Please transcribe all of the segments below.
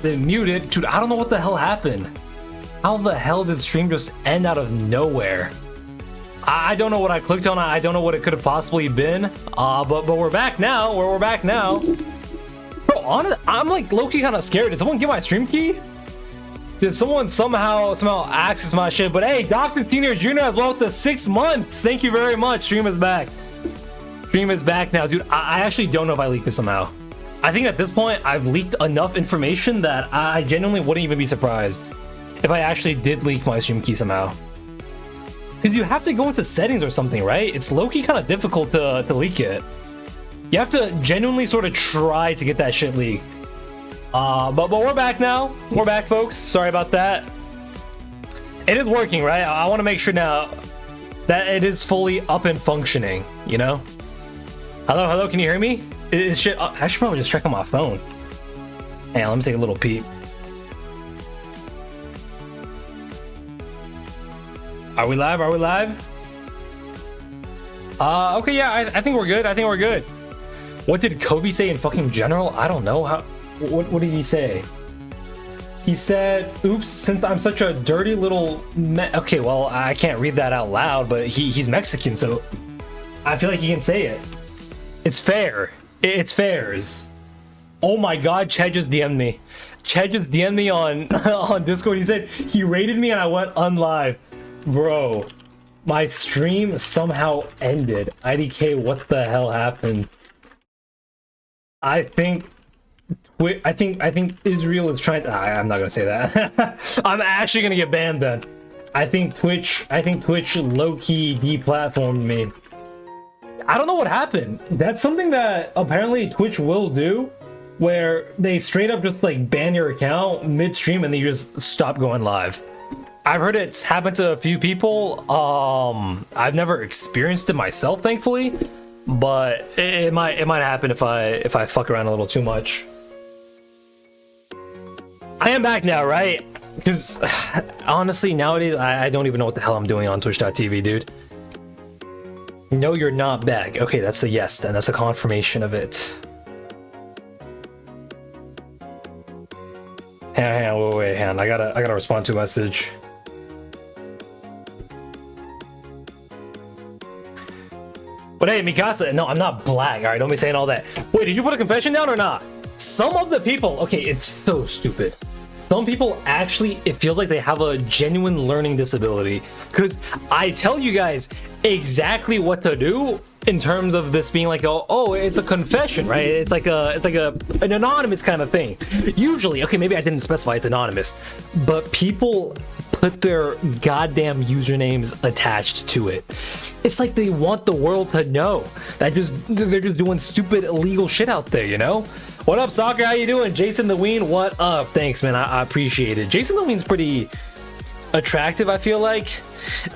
been muted. Dude, I don't know what the hell happened. How the hell did stream just end out of nowhere? I don't know what I clicked on. I don't know what it could have possibly been. But we're back now. We're back now. Bro, I'm like low-key kind of scared. Did someone get my stream key? Did someone somehow access my shit? But hey, Dr. Senior Jr. as well with the 6 months. Thank you very much. Stream is back. Stream is back now, dude. I actually don't know if I leaked this somehow. I think at this point I've leaked enough information that I genuinely wouldn't even be surprised if I actually did leak my stream key somehow. Because you have to go into settings or something, right? It's low-key kind of difficult to leak it. You have to genuinely sort of try to get that shit leaked. But we're back now. We're back, folks. Sorry about that. It is working, right? I want to make sure now that it is fully up and functioning, you know? Hello, can you hear me? Is shit... I should probably just check on my phone. Hang on, let me take a little peek. Are we live? Okay, yeah, I think we're good. What did Kobe say in fucking general? I don't know. What did he say? He said, oops, since I'm such a dirty little okay, well, I can't read that out loud, but he's Mexican, so I feel like he can say it. It's fair. It's fairs. Oh my god, Ched just DM'd me. Ched just DM'd me on Discord. He said he rated me and I went unlive. Bro, my stream somehow ended. IDK, what the hell happened? I think Israel is trying to... I'm not gonna say that. I'm actually gonna get banned then. I think Twitch low-key deplatformed me. I don't know what happened. That's something that apparently Twitch will do, where they straight up just like ban your account mid-stream and then you just stop going live. I've heard it's happened to a few people. I've never experienced it myself, thankfully, but it might happen if I fuck around a little too much. I am back now, right? Because honestly, nowadays I don't even know what the hell I'm doing on Twitch.tv, dude. No, you're not back. Okay, that's a yes then. That's a confirmation of it. Hang on. I gotta respond to a message. But hey, Mikasa, no, I'm not black. All right, don't be saying all that. Wait, did you put a confession down or not? Some of the people, okay, it's so stupid. Some people actually, it feels like they have a genuine learning disability. Because I tell you guys exactly what to do in terms of this being like, oh, it's a confession, right? It's like an anonymous kind of thing. Usually, okay, maybe I didn't specify it's anonymous, but people put their goddamn usernames attached to it. It's like they want the world to know that they're just doing stupid illegal shit out there, you know? What up, Soccer? How you doing? Jason the Ween, what up? Thanks, man. I appreciate it. Jason the Ween's pretty attractive, I feel like.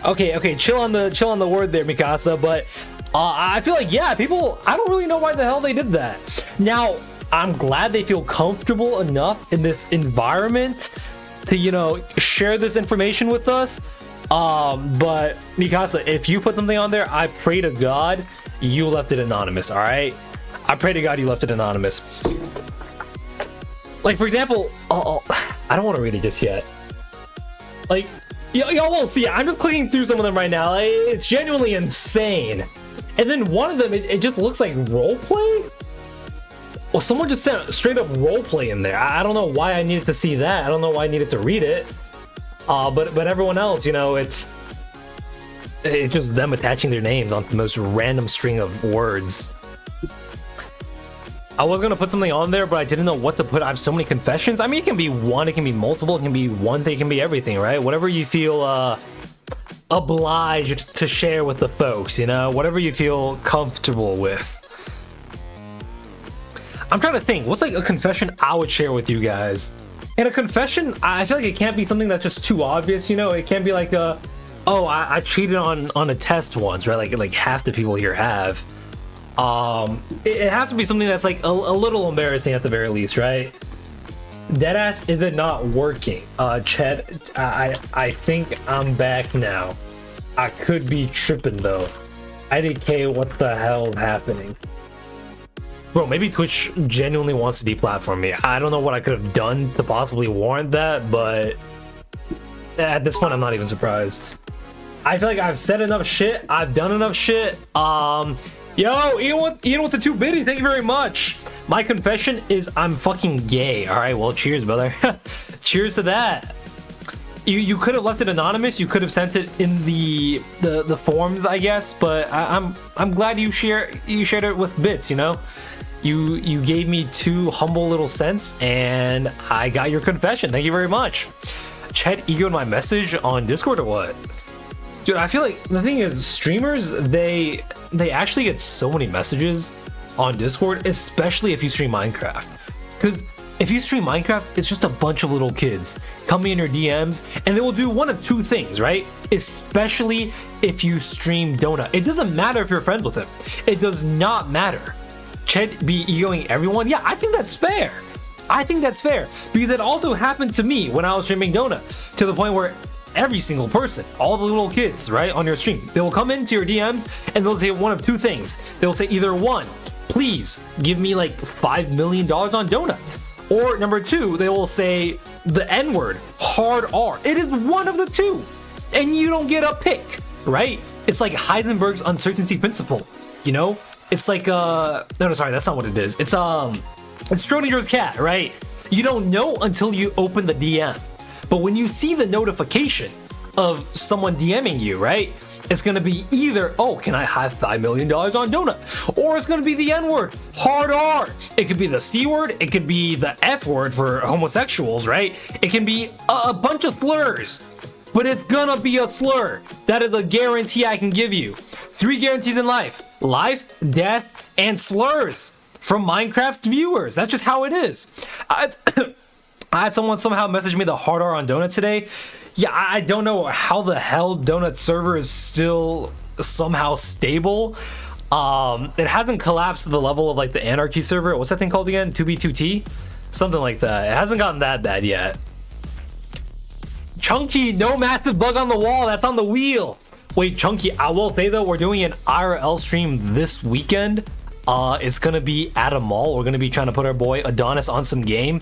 Okay, chill on the word there, Mikasa, but I feel like, yeah, people, I don't really know why the hell they did that. Now, I'm glad they feel comfortable enough in this environment to, you know, share this information with us. But Mikasa, if you put something on there, I pray to God you left it anonymous, all right? I pray to God you left it anonymous. Like, for example, I don't want to read it just yet. Like, y'all won't see it. I'm just clicking through some of them right now. It's genuinely insane. And then one of them, it just looks like roleplay? Well, someone just sent straight up roleplay in there. I don't know why I needed to see that. I don't know why I needed to read it. But everyone else, you know, it's just them attaching their names onto the most random string of words. I was gonna put something on there, but I didn't know what to put. I have so many confessions. I mean, it can be one, it can be multiple, it can be one thing, it can be everything, right? Whatever you feel obliged to share with the folks, you know? Whatever you feel comfortable with. I'm trying to think, what's like a confession I would share with you guys? And a confession, I feel like it can't be something that's just too obvious, you know? It can't be like, oh, I cheated on a test once, right? Like half the people here have. It has to be something that's like a little embarrassing at the very least, right? Deadass, is it not working? Ched, I think I'm back now. I could be tripping though. IDK, what the hell is happening? Bro, maybe Twitch genuinely wants to deplatform me. I don't know what I could have done to possibly warrant that, but at this point, I'm not even surprised. I feel like I've said enough shit. I've done enough shit. Yo, Ian with the 2 biddy, thank you very much. My confession is I'm fucking gay. All right, well, cheers, brother. Cheers to that. You could have left it anonymous. You could have sent it in the forums, I guess. But I'm glad you shared it with bits. You know, you gave me 2 humble little cents, and I got your confession. Thank you very much. Chet egoed my message on Discord or what? Dude, I feel like the thing is, streamers they actually get so many messages on Discord, especially if you stream Minecraft. Because if you stream Minecraft, it's just a bunch of little kids coming in your DMs, and they will do one of 2 things, right? Especially if you stream Donut. It doesn't matter if you're friends with him. It does not matter. Chet be egoing everyone? Yeah, I think that's fair. I think that's fair. Because it also happened to me when I was streaming Donut, to the point where every single person, all the little kids, right, on your stream, they will come into your DMs and they'll say one of 2 things. They'll say either 1, please give me like $5 million on Donut. Or number 2, they will say the N-word, hard R. It is one of the 2. And you don't get a pick, right? It's like Heisenberg's uncertainty principle, you know? It's like, no, sorry, that's not what it is. It's Schrodinger's cat, right? You don't know until you open the DM. But when you see the notification of someone DMing you, right? It's gonna be either, oh, can I have $5 million on Donut? Or it's gonna be the N-word, hard R. It could be the C word, it could be the F word for homosexuals, right? It can be a bunch of slurs, but it's gonna be a slur. That is a guarantee I can give you. 3 guarantees in life: life, death, and slurs from Minecraft viewers. That's just how it is. I had someone somehow message me the hard R on Donut today. Yeah, I don't know how the hell Donut server is still somehow stable. It hasn't collapsed to the level of like the Anarchy server. What's that thing called again? 2B2T? Something like that. It hasn't gotten that bad yet. Chunky, no massive bug on the wall. That's on the wheel. Wait, Chunky, I will say though, we're doing an IRL stream this weekend. It's gonna be at a mall. We're gonna be trying to put our boy Adonis on some game,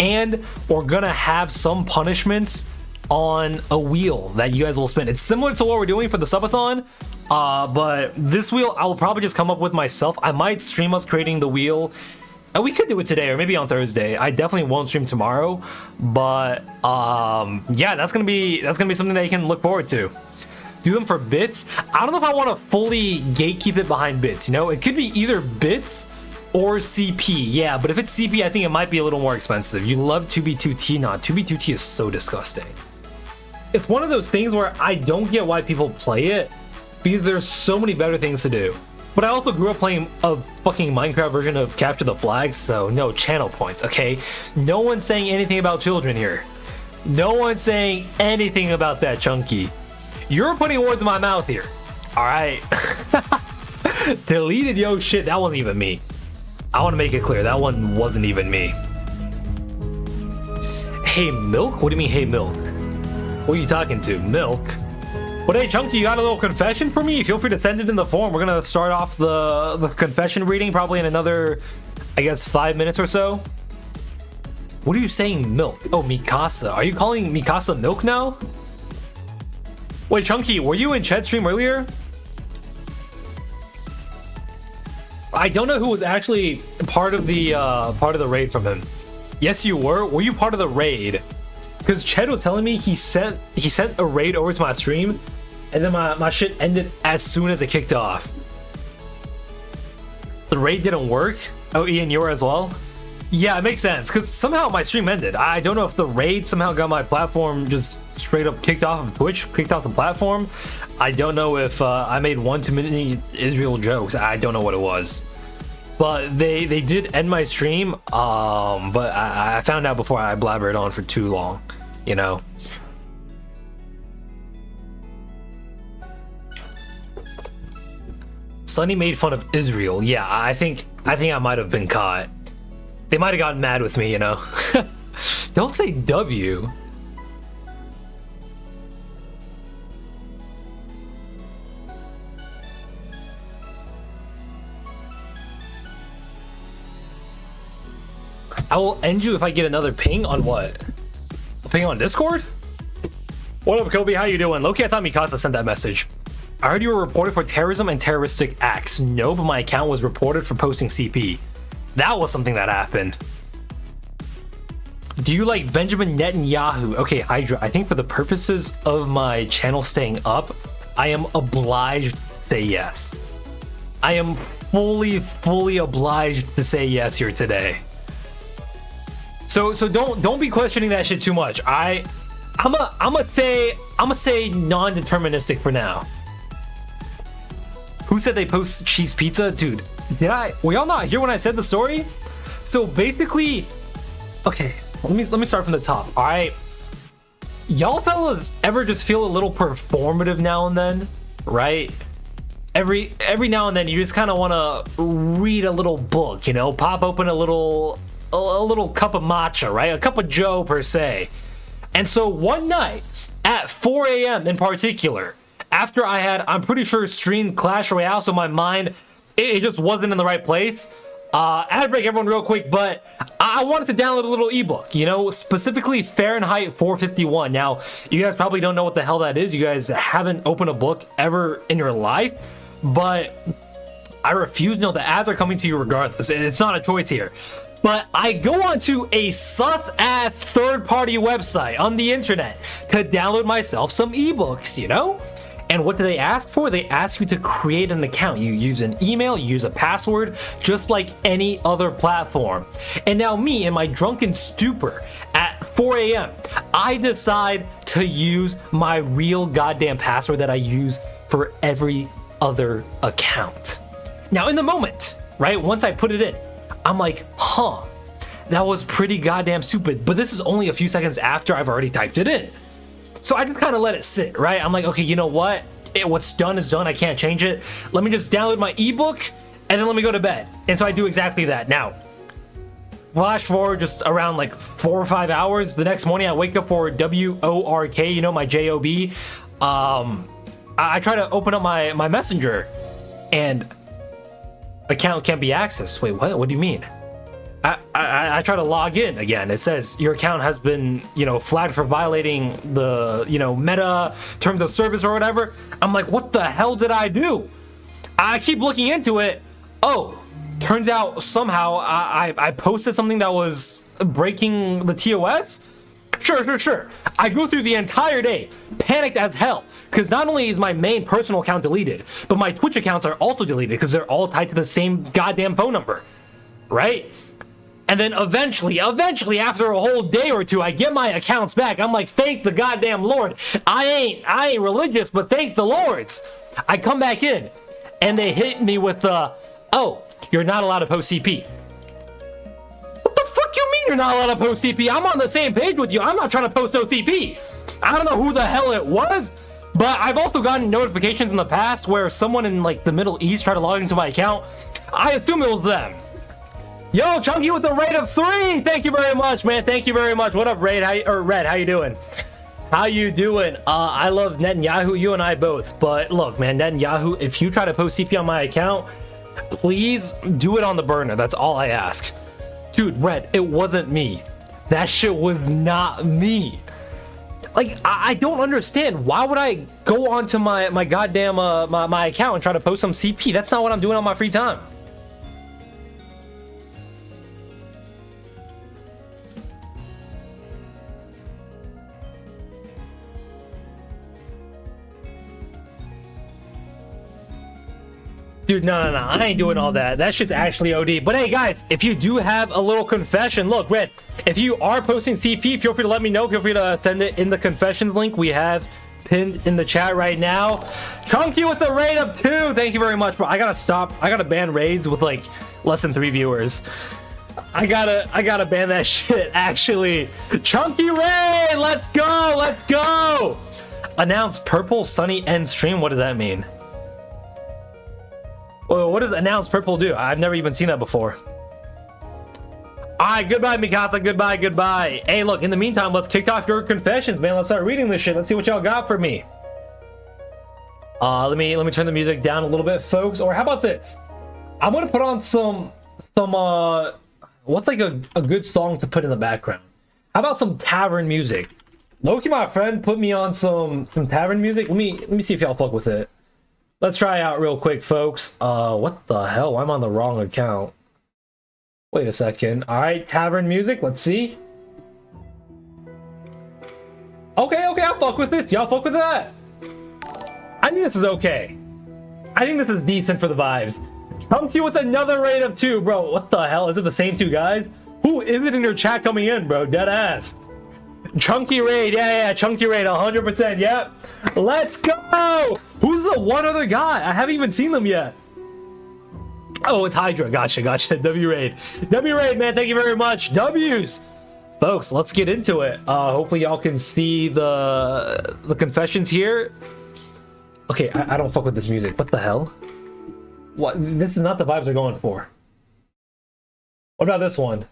and we're gonna have some punishments on a wheel that you guys will spin. It's similar to what we're doing for the subathon, but this wheel I will probably just come up with myself. I might stream us creating the wheel. We could do it today or maybe on Thursday. I definitely won't stream tomorrow, but yeah, that's gonna be something that you can look forward to. Do them for bits. I don't know if I want to fully gatekeep it behind bits. You know, it could be either bits or CP. Yeah, but if it's CP, I think it might be a little more expensive. You love 2B2T, not 2B2T is so disgusting. It's one of those things where I don't get why people play it, because there's so many better things to do. But I also grew up playing a fucking Minecraft version of Capture the Flag, so no channel points, okay? No one's saying anything about children here. No one's saying anything about that, Chunky. You're putting words in my mouth here. All right. Deleted yo shit. That wasn't even me. I want to make it clear. That one wasn't even me. Hey, Milk? What do you mean, hey, Milk? Who are you talking to? Milk? But hey, Chunky, you got a little confession for me? Feel free to send it in the form. We're going to start off the confession reading probably in another, I guess, 5 minutes or so. What are you saying, Milk? Oh, Mikasa. Are you calling Mikasa Milk now? Wait, Chunky, were you in Chet's stream earlier? I don't know who was actually part of the raid from him. Yes, you were. Were you part of the raid? Because Chet was telling me he sent a raid over to my stream, and then my shit ended as soon as it kicked off. The raid didn't work. Oh, Ian, you were as well? Yeah, it makes sense, because somehow my stream ended. I don't know if the raid somehow got my platform just straight up kicked off of Twitch, kicked off the platform. I don't know if I made one too many Israel jokes. I don't know what it was, but they did end my stream. But I found out before I blabbered on for too long, you know. Sunny made fun of Israel. Yeah, I think I might have been caught. They might have gotten mad with me, you know. Don't say W. I will end you if I get another ping on what? A ping on Discord? What up, Kobe? How you doing? Loki, I thought Mikasa sent that message. I heard you were reported for terrorism and terroristic acts. No, but my account was reported for posting CP. That was something that happened. Do you like Benjamin Netanyahu? Okay, Hydra, I think for the purposes of my channel staying up, I am obliged to say yes. I am fully obliged to say yes here today. So don't be questioning that shit too much. I'ma say non-deterministic for now. Who said they post cheese pizza? Dude, were y'all not here when I said the story? So basically, okay, let me start from the top. All right, y'all fellas ever just feel a little performative now and then, right? Every now and then you just kind of want to read a little book, you know, pop open a little cup of matcha, right? A cup of joe per se. And so one night at 4 a.m. in particular, after I had, I'm pretty sure, streamed Clash Royale, so my mind, it just wasn't in the right place. Ad break, everyone, real quick, but I wanted to download a little ebook, you know, specifically Fahrenheit 451. Now, you guys probably don't know what the hell that is. You guys haven't opened a book ever in your life, but I refuse. No, the ads are coming to you regardless. It's not a choice here. But I go onto a sus-ass third-party website on the internet to download myself some ebooks, you know? And what do they ask for? They ask you to create an account. You use an email, you use a password, just like any other platform. And now me, in my drunken stupor, at 4 a.m., I decide to use my real goddamn password that I use for every other account. Now, in the moment, right, once I put it in, I'm like, huh, that was pretty goddamn stupid. But this is only a few seconds after I've already typed it in. So I just kind of let it sit, right? I'm like, okay, you know what? What's done is done. I can't change it. Let me just download my ebook and then let me go to bed. And so I do exactly that. Now, flash forward just around like 4 or 5 hours. The next morning I wake up for WORK, you know, my JOB. I try to open up my messenger and account can't be accessed. Wait, what do you mean? I try to log in again. It says your account has been, you know, flagged for violating the, you know, Meta terms of service or whatever. I'm like, what the hell did I do? I keep looking into it. Oh, turns out somehow I posted something that was breaking the TOS. Sure. I go through the entire day, panicked as hell, because not only is my main personal account deleted, but my Twitch accounts are also deleted because they're all tied to the same goddamn phone number, right? And then eventually, after a whole day or two, I get my accounts back. I'm like, thank the goddamn Lord. I ain't religious, but thank the Lords. I come back in, and they hit me with the, oh, you're not allowed to post CP. What the fuck you mean you're not allowed to post CP? I'm on the same page with you. I'm not trying to post no CP. I don't know who the hell it was, but I've also gotten notifications in the past where someone in like the Middle East tried to log into my account. I assume it was them. Yo, Chunky with the raid of 3. Thank you very much, man. Thank you very much. What up, Red? How you doing? How you doing? I love Netanyahu. You and I both. But look, man, Netanyahu, if you try to post CP on my account, please do it on the burner. That's all I ask. Dude, Red, it wasn't me. That shit was not me. Like, I don't understand. Why would I go onto my goddamn my account and try to post some CP? That's not what I'm doing on my free time. Dude, no, I ain't doing all that. That shit's actually OD. But hey, guys, if you do have a little confession, look, Red, if you are posting CP, feel free to let me know. Feel free to send it in the confessions link we have pinned in the chat right now. Chunky with the raid of 2. Thank you very much, bro. I gotta stop. I gotta ban raids with like less than 3 viewers. I gotta ban that shit, actually. Chunky raid, let's go. Announce Purple Sunny End stream. What does that mean? Well, what does announce Purple do? I've never even seen that before. Alright, goodbye, Mikasa. Goodbye. Hey, look, in the meantime, let's kick off your confessions, man. Let's start reading this shit. Let's see what y'all got for me. Let me turn the music down a little bit, folks. Or how about this? I'm gonna put on some What's like a good song to put in the background? How about some tavern music? Loki, my friend, put me on some tavern music. Let me see if y'all fuck with it. Let's try it out real quick, folks. What the hell? I'm on the wrong account. Wait a second. All right, tavern music. Let's see. Okay, I'll fuck with this. Y'all fuck with that? I think this is okay. I think this is decent for the vibes. Chunky with another raid of 2, bro. What the hell? Is it the same 2 guys? Who is it in your chat coming in, bro? Dead ass. Chunky raid. Yeah, Chunky raid. 100%. Yep. Let's go. Who's the one other guy? I haven't even seen them yet. Oh, it's Hydra. Gotcha. W raid. W raid, man. Thank you very much. W's. Folks, let's get into it. Hopefully y'all can see the confessions here. Okay, I don't fuck with this music. What the hell? What? This is not the vibes they're going for. What about this one?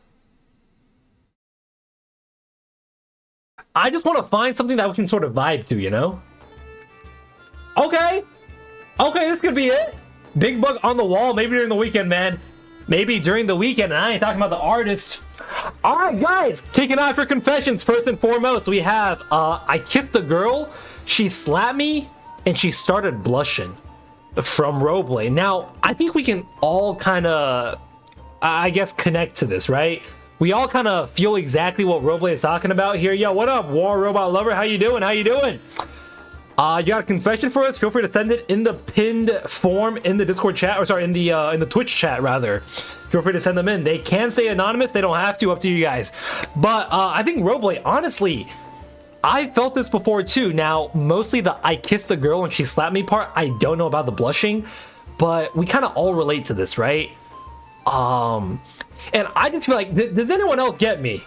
I just want to find something that we can sort of vibe to, you know? Okay, this could be it. Big Bug on the Wall, maybe during the weekend, man. Maybe during the weekend, and I ain't talking about the artist. All right, guys, kicking off your confessions. First and foremost, we have, I kissed a girl, she slapped me, and she started blushing, from Roleplay. Now, I think we can all kind of, I guess, connect to this, right? We all kind of feel exactly what Roleplay is talking about here. Yo, what up, War Robot Lover? How you doing? You got a confession for us? Feel free to send it in the pinned form in the Discord chat, or sorry, in the Twitch chat rather. Feel free to send them in. They can stay anonymous. They don't have to. Up to you guys. But I think Roleplay, honestly, I felt this before too. Now, mostly the I kissed a girl and she slapped me part, I don't know about the blushing, but we kind of all relate to this, right? And I just feel like, does anyone else get me?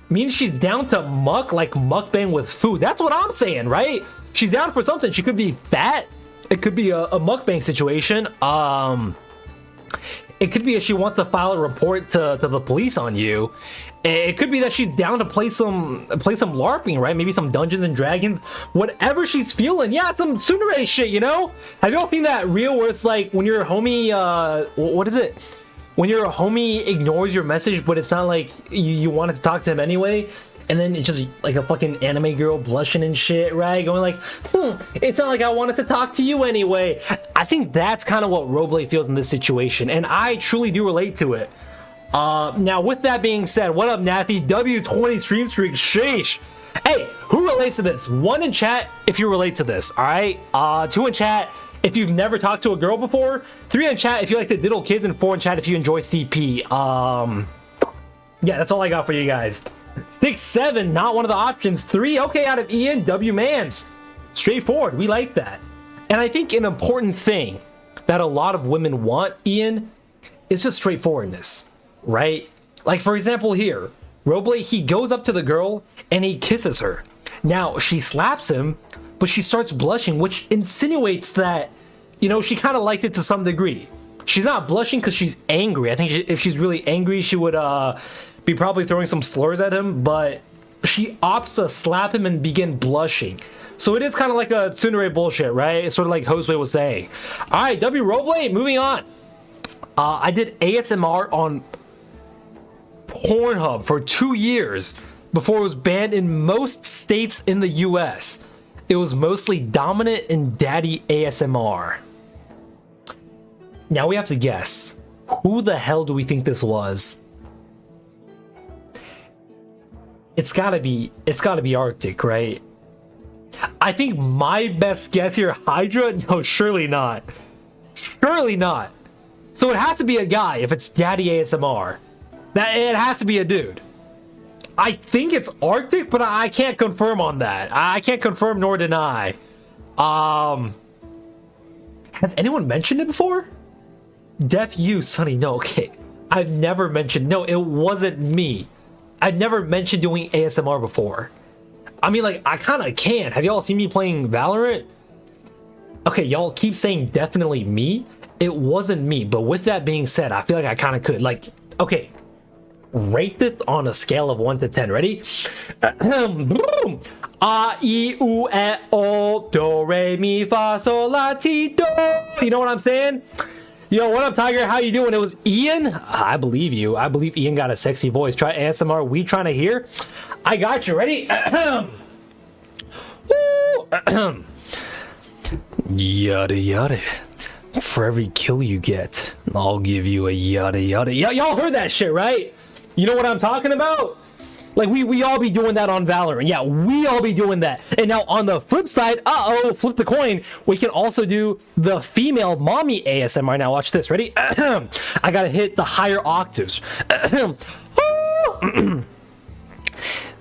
Means she's down to like mukbang with food. That's what I'm saying, right? She's down for something. She could be fat. It could be a mukbang situation. It could be if she wants to file a report to the police on you. It could be that she's down to play some LARPing, right? Maybe some Dungeons and Dragons, whatever she's feeling. Yeah, some tsundere shit, you know? Have y'all seen that reel where it's like when your homie, what is it? When your homie ignores your message, but it's not like you wanted to talk to him anyway, and then it's just like a fucking anime girl blushing and shit, right? Going like, it's not like I wanted to talk to you anyway. I think that's kind of what Roleplay feels in this situation, and I truly do relate to it. Now, with that being said, what up, Nathy? W20 stream streak, sheesh. Hey, who relates to this? 1 in chat if you relate to this, all right? 2 in chat if you've never talked to a girl before. 3 in chat if you like to diddle kids, and 4 in chat if you enjoy CP. Yeah, that's all I got for you guys. 6, 7, not one of the options. 3, okay, out of Ian. W Mans. Straightforward, we like that. And I think an important thing that a lot of women want, Ian, is just straightforwardness, right? Like, for example, here, Roleplay, he goes up to the girl and he kisses her. Now, she slaps him, but she starts blushing, which insinuates that, you know, she kind of liked it to some degree. She's not blushing because she's angry. I think if she's really angry, she would be probably throwing some slurs at him, but she opts to slap him and begin blushing. So it is kind of like a tsundere bullshit, right? It's sort of like Josue was saying. All right, W Roleplay, moving on. I did ASMR on Pornhub for 2 years before it was banned in most states in the US. It was mostly dominant and daddy ASMR. Now we have to guess. Who the hell do we think this was? It's gotta be Arctic, right? I think my best guess here, Hydra? No, surely not. Surely not. So it has to be a guy if it's daddy ASMR. That it has to be a dude. I think it's Arctic, but I can't confirm on that. I can't confirm nor deny. Has anyone mentioned it before? Death you, Sonny. No, okay. I've never mentioned. No, it wasn't me. I've never mentioned doing ASMR before. I mean, like, I kind of can. Have y'all seen me playing Valorant? Okay, y'all keep saying definitely me. It wasn't me, but with that being said, I feel like I kind of could. Like, okay. Rate this on a scale of 1 to 10. Ready? Boom. A, I, U, E, O, do, re, mi, fa, sol, la, ti, do. You know what I'm saying? Yo, what up, Tiger? How you doing? It was Ian. I believe you. I believe Ian got a sexy voice. Try ASMR. We trying to hear? I got you. Ready? Yada yada. For every kill you get, I'll give you a yada yada. Y'all heard that shit, right? You know what I'm talking about? Like, we all be doing that on Valorant. Yeah, we all be doing that. And now on the flip side, flip the coin, we can also do the female mommy ASMR. Now watch this. Ready? I gotta hit the higher octaves.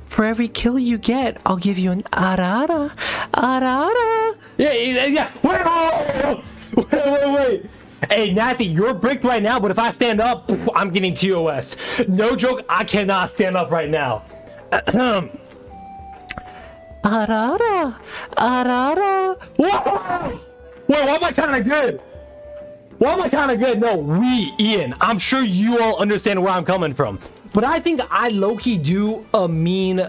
For every kill you get, I'll give you an arara, arara. Yeah. Wait. Hey, Nathy, you're bricked right now, but if I stand up, I'm getting TOS. No joke, I cannot stand up right now. Arara, arara. Whoa! Wait, why am I kind of good? Why am I kind of good? No, Ian, I'm sure you all understand where I'm coming from. But I think I low-key do a mean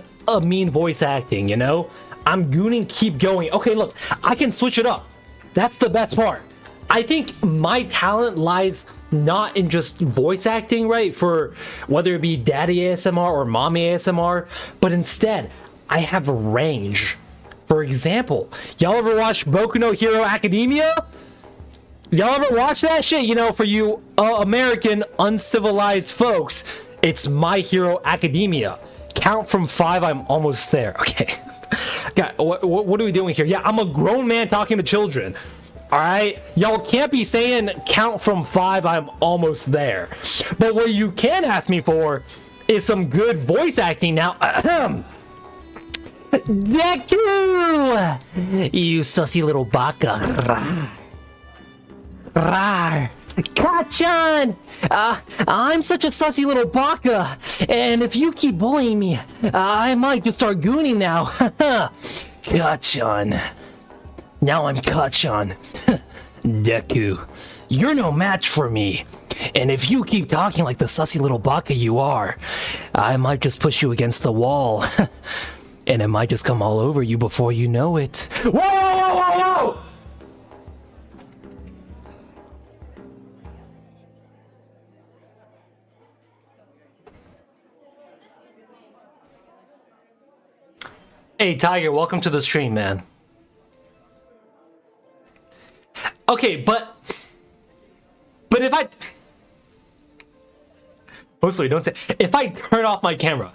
voice acting, you know? I'm gooning, keep going. Okay, look, I can switch it up. That's the best part. I think my talent lies not in just voice acting, right? For whether it be daddy ASMR or mommy ASMR, but instead, I have a range. For example, y'all ever watch Boku no Hero Academia? Y'all ever watch that shit? You know, for you American uncivilized folks, it's My Hero Academia. Count from 5, I'm almost there. Okay. God, what are we doing here? Yeah, I'm a grown man talking to children. All right, y'all can't be saying count from 5, I'm almost there. But what you can ask me for is some good voice acting. Now, Deku, you sussy little baka. Rar. Kachan! I'm such a sussy little baka, and if you keep bullying me, I might just start gooning now. Kachan. Now I'm Kachan. Deku, you're no match for me. And if you keep talking like the sussy little baka you are, I might just push you against the wall. And it might just come all over you before you know it. Whoa! Hey, Tiger, welcome to the stream, man. Okay, but if I... Mostly, don't say... If I turn off my camera,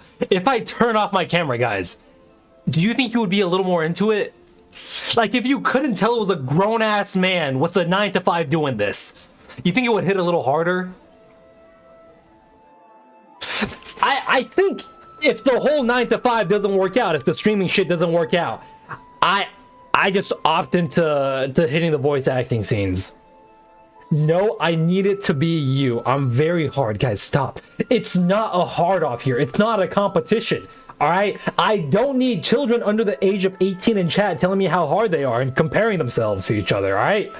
guys, do you think you would be a little more into it? Like, if you couldn't tell it was a grown-ass man with a 9 to 5 doing this, you think it would hit a little harder? I think if the whole 9 to 5 doesn't work out, if the streaming shit doesn't work out, I just opt into hitting the voice acting scenes. No, I need it to be you. I'm very hard, guys. Stop. It's not a hard off here. It's not a competition. All right. I don't need children under the age of 18 in chat telling me how hard they are and comparing themselves to each other. All right.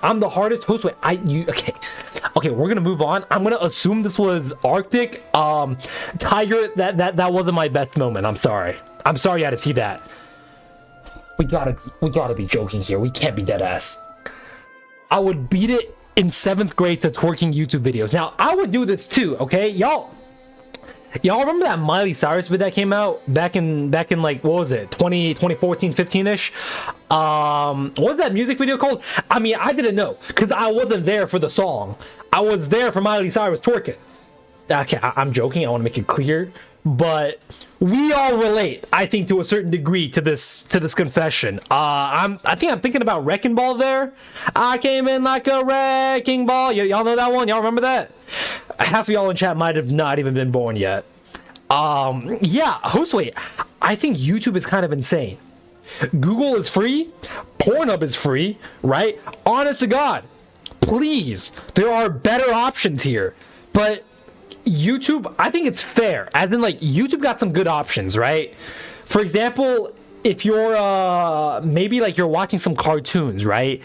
I'm the hardest host. Wait, okay. We're gonna move on. I'm gonna assume this was Arctic. Tiger. That wasn't my best moment. I'm sorry. I'm sorry you had to see that. We gotta be joking here. We can't be dead ass. I would beat it in 7th grade to twerking YouTube videos. Now, I would do this too, okay? Y'all remember that Miley Cyrus video that came out back in like, what was it? 2014, 15-ish? What was that music video called? I mean, I didn't know because I wasn't there for the song. I was there for Miley Cyrus twerking. Okay, I'm joking. I want to make it clear. But we all relate, I think, to a certain degree to this confession. I think I'm thinking about Wrecking Ball there. I came in like a wrecking ball. Y'all know that one? Y'all remember that? Half of y'all in chat might have not even been born yet. Yeah, Hostway, I think YouTube is kind of insane. Google is free. Pornhub is free, right? Honest to God, please, there are better options here. But YouTube, I think it's fair, as in, like, YouTube got some good options, right? For example, if you're maybe like you're watching some cartoons, right?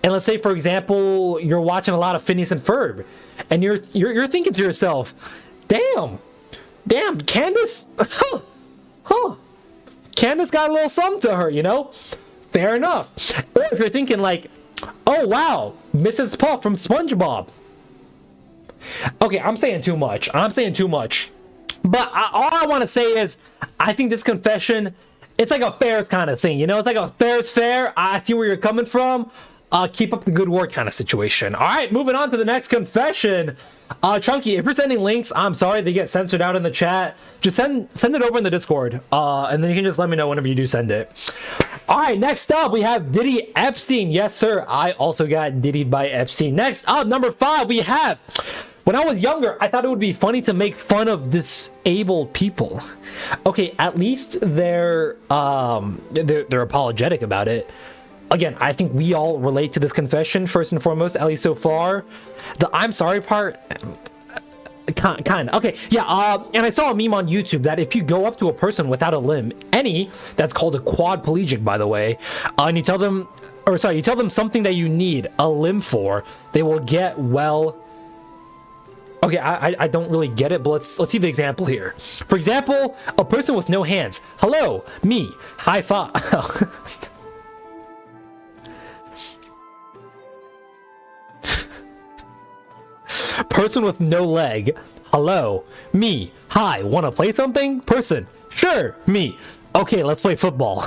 And let's say, for example, you're watching a lot of Phineas and Ferb, and you're thinking to yourself, damn, Candace, Candace got a little something to her, you know? Fair enough. Or if you're thinking like, oh, Oh wow, Mrs. Puff from SpongeBob. Okay, I'm saying too much. But all I want to say is, I think this confession, it's like a fairs kind of thing, you know? It's like a fair's fair. I see where you're coming from. Keep up the good work kind of situation. All right, moving on to the next confession. Chunky, if you're sending links, I'm sorry they get censored out in the chat. Just send it over in the Discord, and then you can just let me know whenever you do send it. All right, next up we have Diddy Epstein. Yes, sir. I also got diddied by Epstein. Next up, number 5, we have. When I was younger, I thought it would be funny to make fun of disabled people. Okay, at least they're apologetic about it. Again, I think we all relate to this confession first and foremost, at least so far. The I'm sorry part, kind of. Okay, yeah, and I saw a meme on YouTube that if you go up to a person without a limb, that's called a quadplegic, by the way, and you tell them something that you need a limb for, they will get well. Okay, I don't really get it, but let's see the example here. For example, a person with no hands. Hello, me, high five. Person with no leg. Hello, me, hi, wanna play something? Person, sure, me. Okay, let's play football.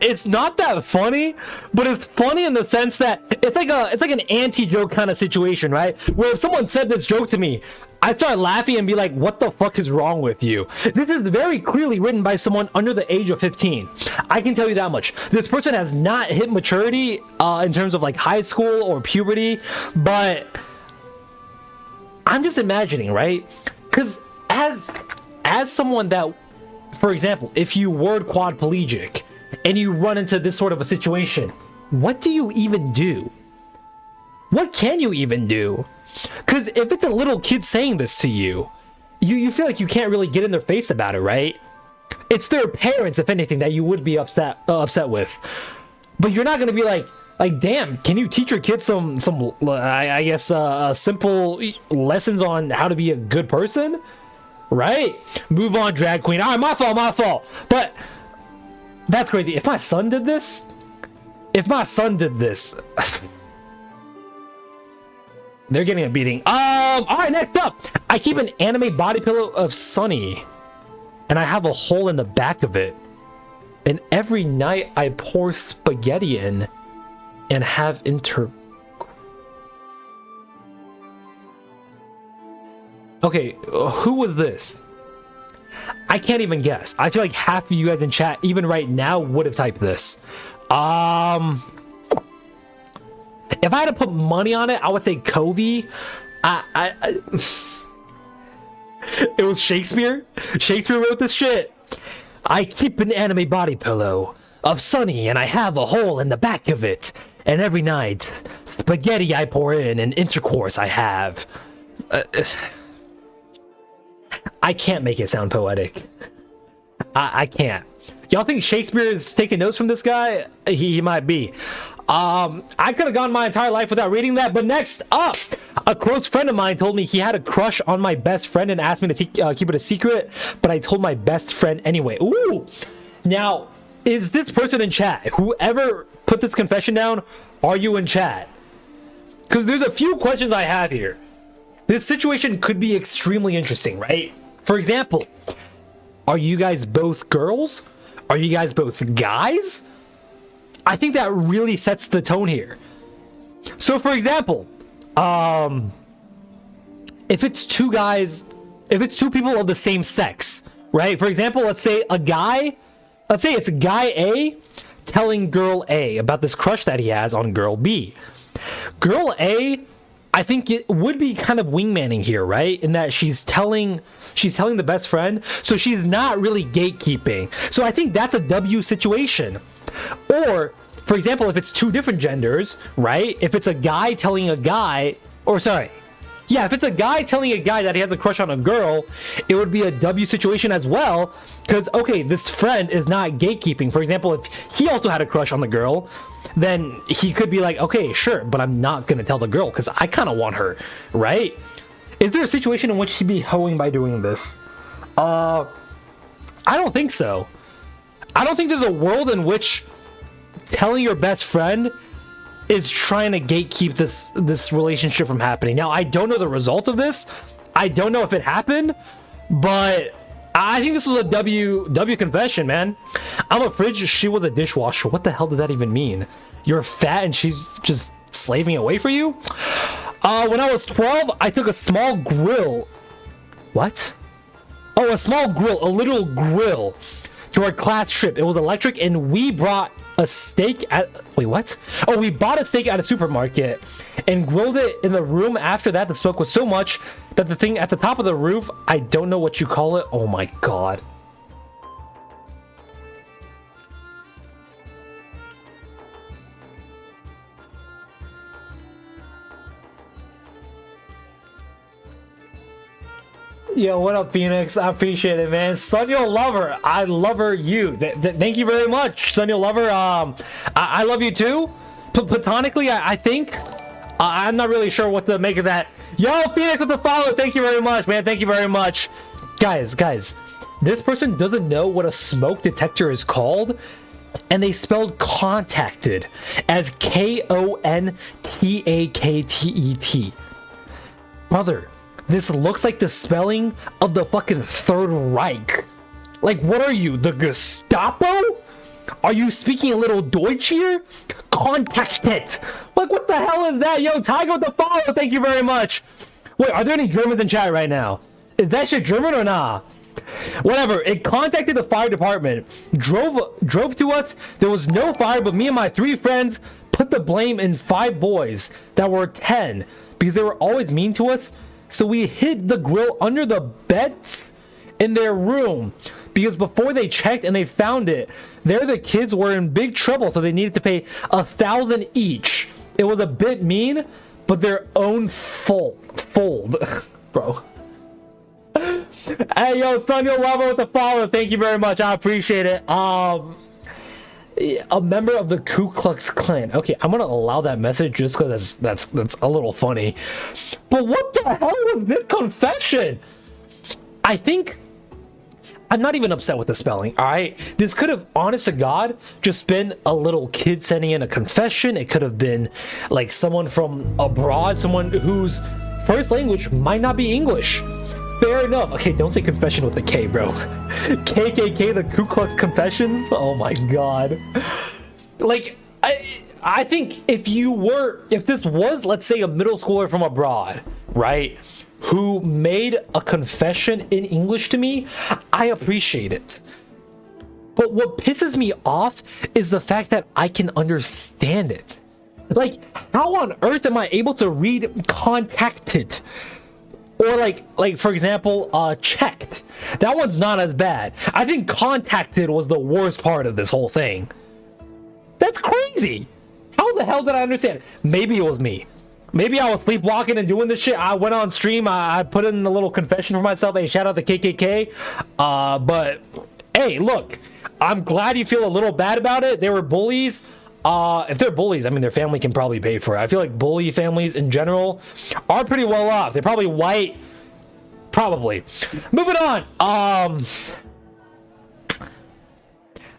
It's not that funny, but it's funny in the sense that it's like an anti-joke kind of situation, right? Where if someone said this joke to me, I'd start laughing and be like, what the fuck is wrong with you? This is very clearly written by someone under the age of 15. I can tell you that much. This person has not hit maturity in terms of like high school or puberty, but I'm just imagining, right? Because as someone that, for example, if you were quadplegic and you run into this sort of a situation, what do you even do? What can you even do? Because if it's a little kid saying this to you, you feel like you can't really get in their face about it, right? It's their parents, if anything, that you would be upset with. But you're not going to be like, damn, can you teach your kids some I guess, simple lessons on how to be a good person? Right? Move on, drag queen. All right, my fault. But that's crazy. If my son did this, they're getting a beating. All right, next up, I keep an anime body pillow of Sunny, and I have a hole in the back of it. And every night I pour spaghetti in and have Okay, who was this? I can't even guess. I feel like half of you guys in chat, even right now, would have typed this. If I had to put money on it, I would say Covey. It was Shakespeare. Shakespeare wrote this shit. I keep an anime body pillow of Sunny, and I have a hole in the back of it. And every night, spaghetti I pour in, and intercourse I have. I can't make it sound poetic. I can't. Y'all think Shakespeare is taking notes from this guy? He might be. I could have gone my entire life without reading that, but next up, a close friend of mine told me he had a crush on my best friend and asked me to keep it a secret, but I told my best friend anyway. Ooh! Now, is this person in chat? Whoever put this confession down, are you in chat? Because there's a few questions I have here. This situation could be extremely interesting, right? For example, are you guys both girls? Are you guys both guys? I think that really sets the tone here. So for example, if it's two people of the same sex, right? For example, let's say it's guy A telling girl A about this crush that he has on girl B. Girl A, I think it would be kind of wingmanning here, right? In that she's telling the best friend, so she's not really gatekeeping. So I think that's a W situation. Or, for example, if it's two different genders, right? If it's a guy telling a guy, if it's a guy telling a guy that he has a crush on a girl, it would be a W situation as well. Because, okay, this friend is not gatekeeping. For example, if he also had a crush on the girl, then he could be like, okay, sure, but I'm not going to tell the girl because I kind of want her, right? Is there a situation in which he'd be hoeing by doing this? I don't think so. I don't think there's a world in which telling your best friend is trying to gatekeep this relationship from happening. Now, I don't know the results of this. I don't know if it happened, but I think this was a W confession, man. I'm a fridge, she was a dishwasher. What the hell does that even mean? You're fat and she's just slaving away for you? When I was 12, I took a small grill. What? Oh, a small grill, a little grill to our class trip. It was electric and we brought a steak at, wait, what? Oh, we bought a steak at a supermarket and grilled it in the room. After that, the smoke was so much that the thing at the top of the roof, I don't know what you call it. Oh my god. Yo, what up, Phoenix? I appreciate it, man. Sunyo Lover, I love her. You. Thank you very much, Sunyo Lover. I love you too. Platonically, I think. I'm not really sure what to make of that. Yo, Phoenix with the follow. Thank you very much, man. Thank you very much, guys. This person doesn't know what a smoke detector is called, and they spelled contacted as Kontaktet. Brother. This looks like the spelling of the fucking Third Reich. Like, what are you, the Gestapo? Are you speaking a little Deutsch here? Contactet. Like, what the hell is that? Yo, Tiger with the follow. Thank you very much. Wait, are there any Germans in chat right now? Is that shit German or nah? Whatever. It contacted the fire department. Drove to us. There was no fire, but me and my 3 friends put the blame in 5 boys that were 10 because they were always mean to us. So we hid the grill under the beds in their room because before they checked and they found it, the kids were in big trouble, so they needed to pay 1,000 each. It was a bit mean, but their own fold, bro. Hey, yo, Sunyo Lava with the follow. Thank you very much. I appreciate it. A member of the Ku Klux Klan. Okay, I'm gonna allow that message just because that's a little funny. But what the hell was this confession? I think I'm not even upset with the spelling. All right, this could have, honest to God, just been a little kid sending in a confession. It could have been like someone from abroad, someone whose first language might not be English. Fair enough. Okay, don't say confession with a K, bro. KKK, the Ku Klux Confessions? Oh my god. Like, I think if this was, let's say, a middle schooler from abroad, right, who made a confession in English to me, I appreciate it. But what pisses me off is the fact that I can understand it. Like, how on earth am I able to read contacted? Or like for example, checked. That one's not as bad. I think contacted was the worst part of this whole thing. That's crazy. How the hell did I understand? Maybe it was me. Maybe I was sleepwalking and doing this shit. I went on stream. I put in a little confession for myself. Hey, shout out to KKK. But hey, look, I'm glad you feel a little bad about it. They were bullies. If they're bullies, I mean, their family can probably pay for it. I feel like bully families in general are pretty well off. They're probably white. Probably. Moving on.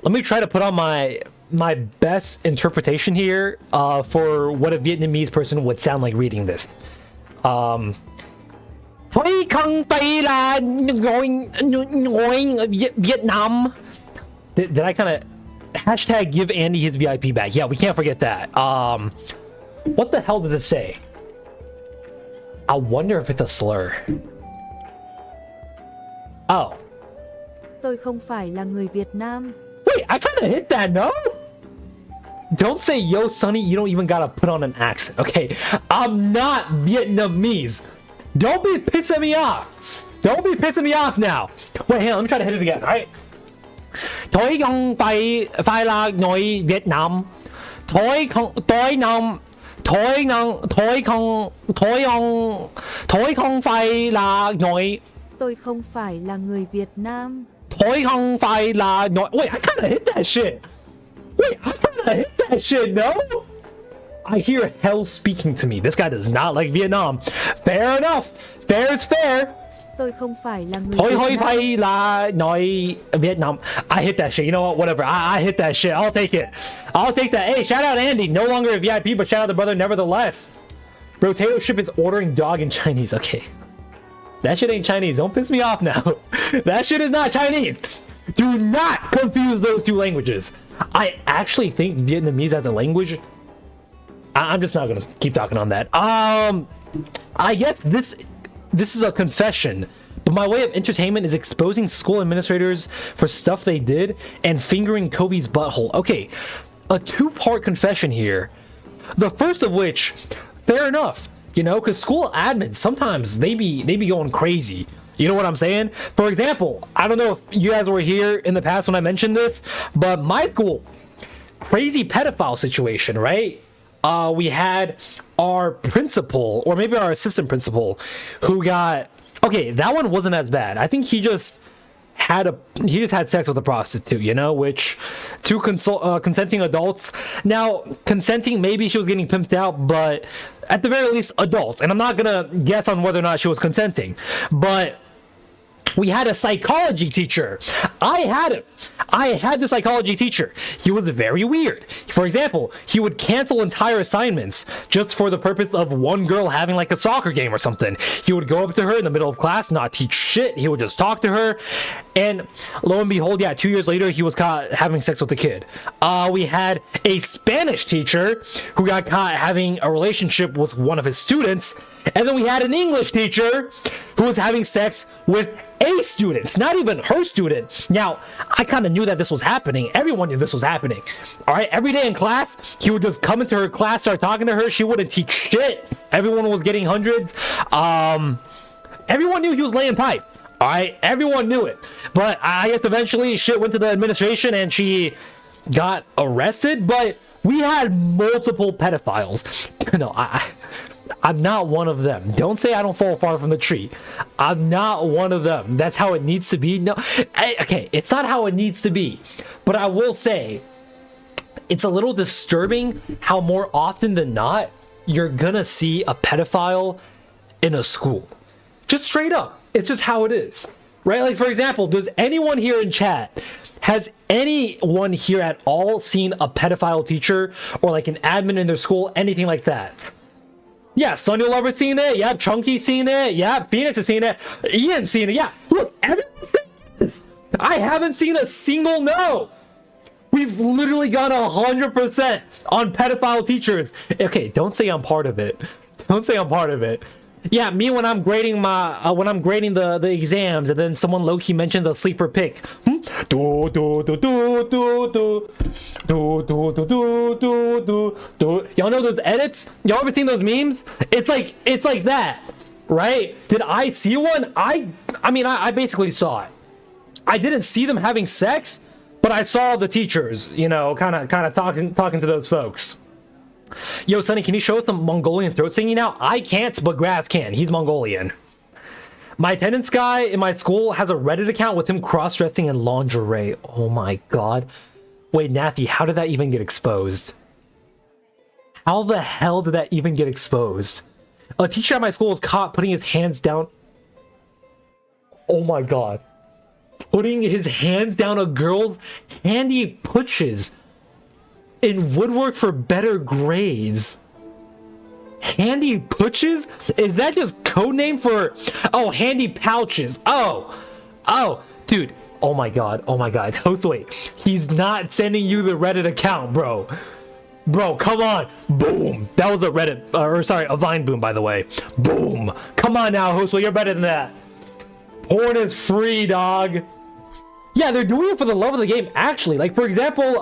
Let me try to put on my best interpretation here for what a Vietnamese person would sound like reading this. Vietnam. Did I kind of hashtag give Andy his VIP back? Yeah, we can't forget that. What the hell does it say? I wonder if it's a slur. Oh. Tôi không phải là người Việt Nam. Wait, I kind of hit that, no? Don't say yo, Sonny. You don't even gotta put on an accent, okay? I'm not Vietnamese. Don't be pissing me off. Don't be pissing me off now. Wait, hang on, let me try to hit it again, alright? Tôi không phải là người Việt Nam. Tôi không phải là người. Tôi không phải là người Việt Nam. Tôi không phải là người. Wait, I kind of hit that shit. Wait, I kind of hit that shit, no? I hear hell speaking to me. This guy does not like Vietnam. Fair enough. Fair is fair. Tôi không phải là người Hoi Việt hoi Nam. phai la noi Vietnam. I hit that shit. You know what? Whatever. I hit that shit. I'll take it. I'll take that. Hey, shout out Andy. No longer a VIP, but shout out the brother nevertheless. Rotato ship is ordering dog in Chinese. Okay. That shit ain't Chinese. Don't piss me off now. That shit is not Chinese. Do not confuse those two languages. I actually think Vietnamese as a language. I'm just not gonna keep talking on that. I guess this is a confession, but my way of entertainment is exposing school administrators for stuff they did and fingering Kobe's butthole. Okay, a two-part confession here. The first of which, fair enough, you know, because school admins sometimes they be going crazy. You know what I'm saying? For example, I don't know if you guys were here in the past when I mentioned this, but my school, crazy pedophile situation, right? We had our principal, or maybe our assistant principal, who got, okay, that one wasn't as bad. I think he just had sex with a prostitute, you know, which two consenting adults. Now, consenting, maybe she was getting pimped out, but at the very least, adults. And I'm not gonna guess on whether or not she was consenting, but we had a psychology teacher. I had the psychology teacher. He was very weird. For example, he would cancel entire assignments just for the purpose of one girl having like a soccer game or something. He would go up to her in the middle of class, not teach shit. He would just talk to her. And lo and behold, yeah, 2 years later, he was caught having sex with the kid. We had a Spanish teacher who got caught having a relationship with one of his students. And then we had an English teacher who was having sex with a student, not even her student. Now, I kind of knew that this was happening. Everyone knew this was happening. All right, every day in class, he would just come into her class, start talking to her. She wouldn't teach shit. Everyone was getting hundreds. Everyone knew he was laying pipe. All right, everyone knew it. But I guess eventually shit went to the administration and she got arrested. But we had multiple pedophiles. No, I'm not one of them. Don't say I don't fall far from the tree. I'm not one of them. That's how it needs to be. No, okay, it's not how it needs to be. But I will say, it's a little disturbing how more often than not, you're gonna see a pedophile in a school. Just straight up. It's just how it is. Right? Like, for example, does anyone here in chat, has anyone here at all seen a pedophile teacher or like an admin in their school, anything like that? Yeah, Sunny Lover's seen it. Yeah, Chunky's seen it. Yeah, Phoenix has seen it. Ian's seen it. Yeah, look, everyone's seen this. I haven't seen a single no. We've literally gone 100% on pedophile teachers. Okay, don't say I'm part of it. Don't say I'm part of it. Yeah, me when I'm grading the exams, and then someone low-key mentions a sleeper pick. Do do do do do do do do do do do do. Y'all know those edits? Y'all ever seen those memes? It's like that, right? Did I see one? I mean, I basically saw it. I didn't see them having sex, but I saw the teachers, you know, kind of talking to those folks. Yo, Sonny, can you show us some Mongolian throat singing now? I can't, but Grass can. He's Mongolian. My attendance guy in my school has a Reddit account with him cross-dressing in lingerie. Oh my god. Wait, Nathy, how did that even get exposed? How the hell did that even get exposed? A teacher at my school was caught putting his hands down. Oh my god. Putting his hands down a girl's handy pooches in woodwork for better grades. Handy pooches? Is that just code name for, oh, handy pouches? Oh, dude. Oh my god. Host, wait. He's not sending you the Reddit account, bro. Bro, come on. Boom. That was a Reddit, a Vine boom, by the way. Boom. Come on now, host, you're better than that. Porn is free, dog. Yeah, they're doing it for the love of the game, actually. Like, for example,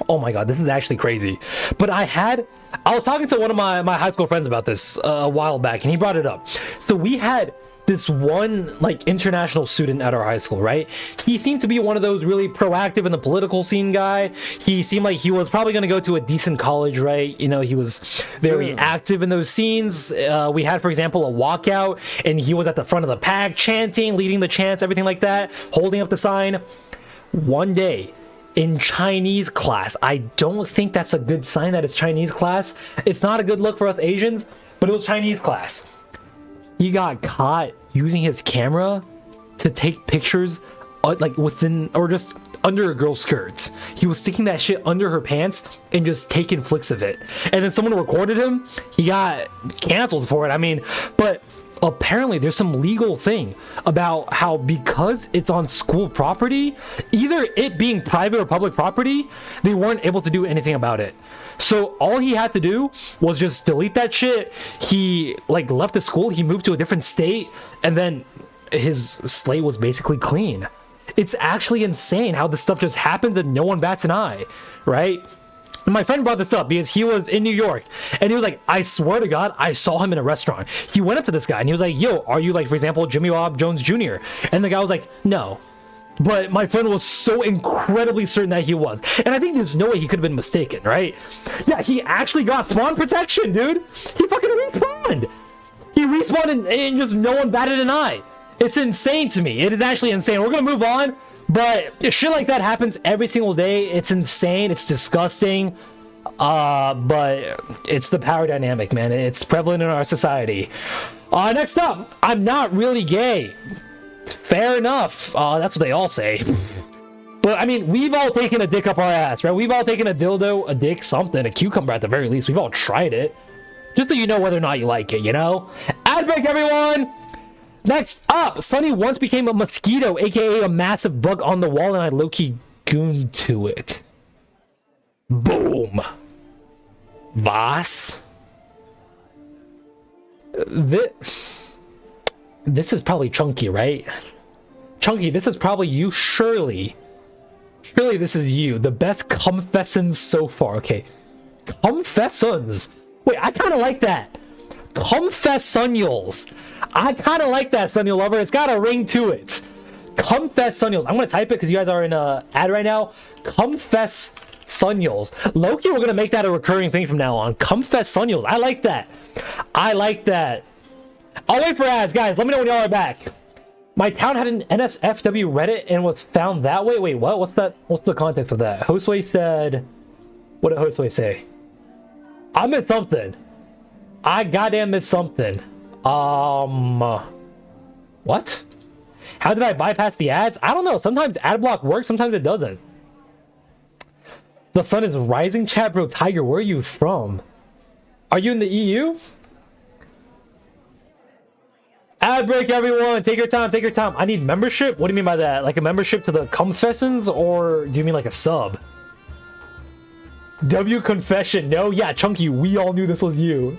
oh my god, this is actually crazy. But I was talking to one of my high school friends about this a while back, and he brought it up. So we had this one like international student at our high school, right? He seemed to be one of those really proactive in the political scene guy. He seemed like he was probably going to go to a decent college, right? You know, he was very active in those scenes. We had, for example, a walkout, and he was at the front of the pack chanting, leading the chants, everything like that, holding up the sign. One day in Chinese class, I don't think that's a good sign that it's Chinese class. It's not a good look for us Asians, but it was Chinese class. He got caught using his camera to take pictures like within or just under a girl's skirt. He was sticking that shit under her pants and just taking flicks of it. And then someone recorded him. He got canceled for it. I mean, but apparently there's some legal thing about how because it's on school property, either it being private or public property, they weren't able to do anything about it. So all he had to do was just delete that shit. He like left the school, he moved to a different state, and then his slate was basically clean. It's actually insane how this stuff just happens and no one bats an eye, right? And my friend brought this up because he was in New York and he was like, I swear to God, I saw him in a restaurant. He went up to this guy and he was like, yo, are you like, for example, Jimmy Bob Jones Jr.? And the guy was like, no. But my friend was so incredibly certain that he was. And I think there's no way he could have been mistaken, right? Yeah, he actually got spawn protection, dude. He fucking respawned. He respawned and just no one batted an eye. It's insane to me. It is actually insane. We're gonna move on, but shit like that happens every single day. It's insane. It's disgusting. But it's the power dynamic, man. It's prevalent in our society. Next up, I'm not really gay. Fair enough. That's what they all say. But I mean, we've all taken a dick up our ass, right? We've all taken a dildo, a dick, something, a cucumber at the very least. We've all tried it. Just so you know whether or not you like it, you know? Ad break, everyone! Next up, Sunny once became a mosquito, aka a massive bug on the wall, and I low-key gooned to it. Boom. Was? This is probably Chunky, right? Chunky, this is probably you, surely. Surely this is you. The best confessons so far. Okay. Confessons. Wait, I kind of like that. Confessunyals. I kind of like that, Sunny Lover. It's got a ring to it. Confessunyals. I'm going to type it because you guys are in an ad right now. Confessunyals. Loki, we're going to make that a recurring thing from now on. Confessunyals. I like that. I like that. I'll wait for ads, guys. Let me know when y'all are back. My town had an NSFW Reddit and was found that way. Wait, what? What's that? What's the context of that? Josue said... What did Josue say? I missed something. I goddamn missed something. What? How did I bypass the ads? I don't know. Sometimes ad block works, sometimes it doesn't. The sun is rising, chat, bro. Tiger, where are you from? Are you in the EU? Ad break, everyone. Take your time, take your time. I need membership? What do you mean by that? Like a membership to the Confessons, or do you mean like a sub? W confession. No, yeah, Chunky, we all knew this was you.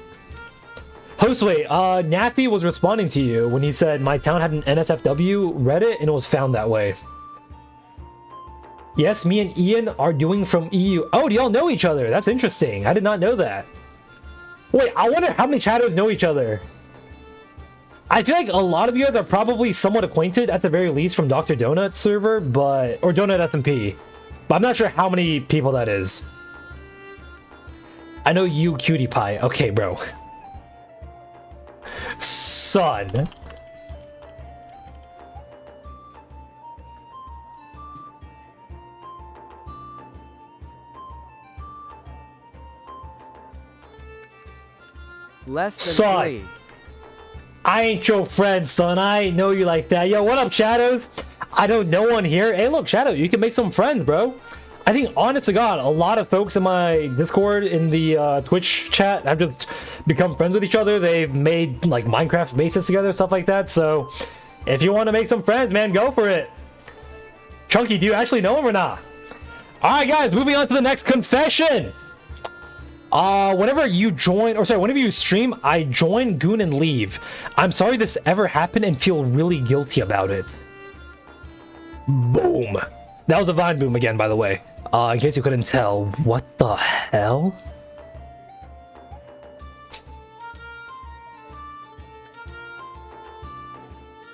Josue, Naffy was responding to you when he said my town had an NSFW Reddit and it was found that way. Yes, me and Ian are doing from EU. Oh, do y'all know each other? That's interesting. I did not know that. Wait, I wonder how many chatters know each other. I feel like a lot of you guys are probably somewhat acquainted at the very least from Dr. Donut server, or Donut SMP. But I'm not sure how many people that is. I know you, Cutie Pie. Okay, bro. Son. Less than Son. 3. I ain't your friend, son. I ain't know you like that. Yo, what up, Shadows? I know no one here. Hey, look, Shadow, you can make some friends, bro. I think, honest to God, a lot of folks in my Discord, in the Twitch chat, have just become friends with each other. They've made, like, Minecraft bases together, stuff like that. So, if you want to make some friends, man, go for it. Chunky, do you actually know him or not? Alright, guys, moving on to the next confession. Whenever you join, or sorry, whenever you stream, I join, goon, and leave. I'm sorry this ever happened and feel really guilty about it. Boom. That was a Vine boom again, by the way. In case you couldn't tell. What the hell?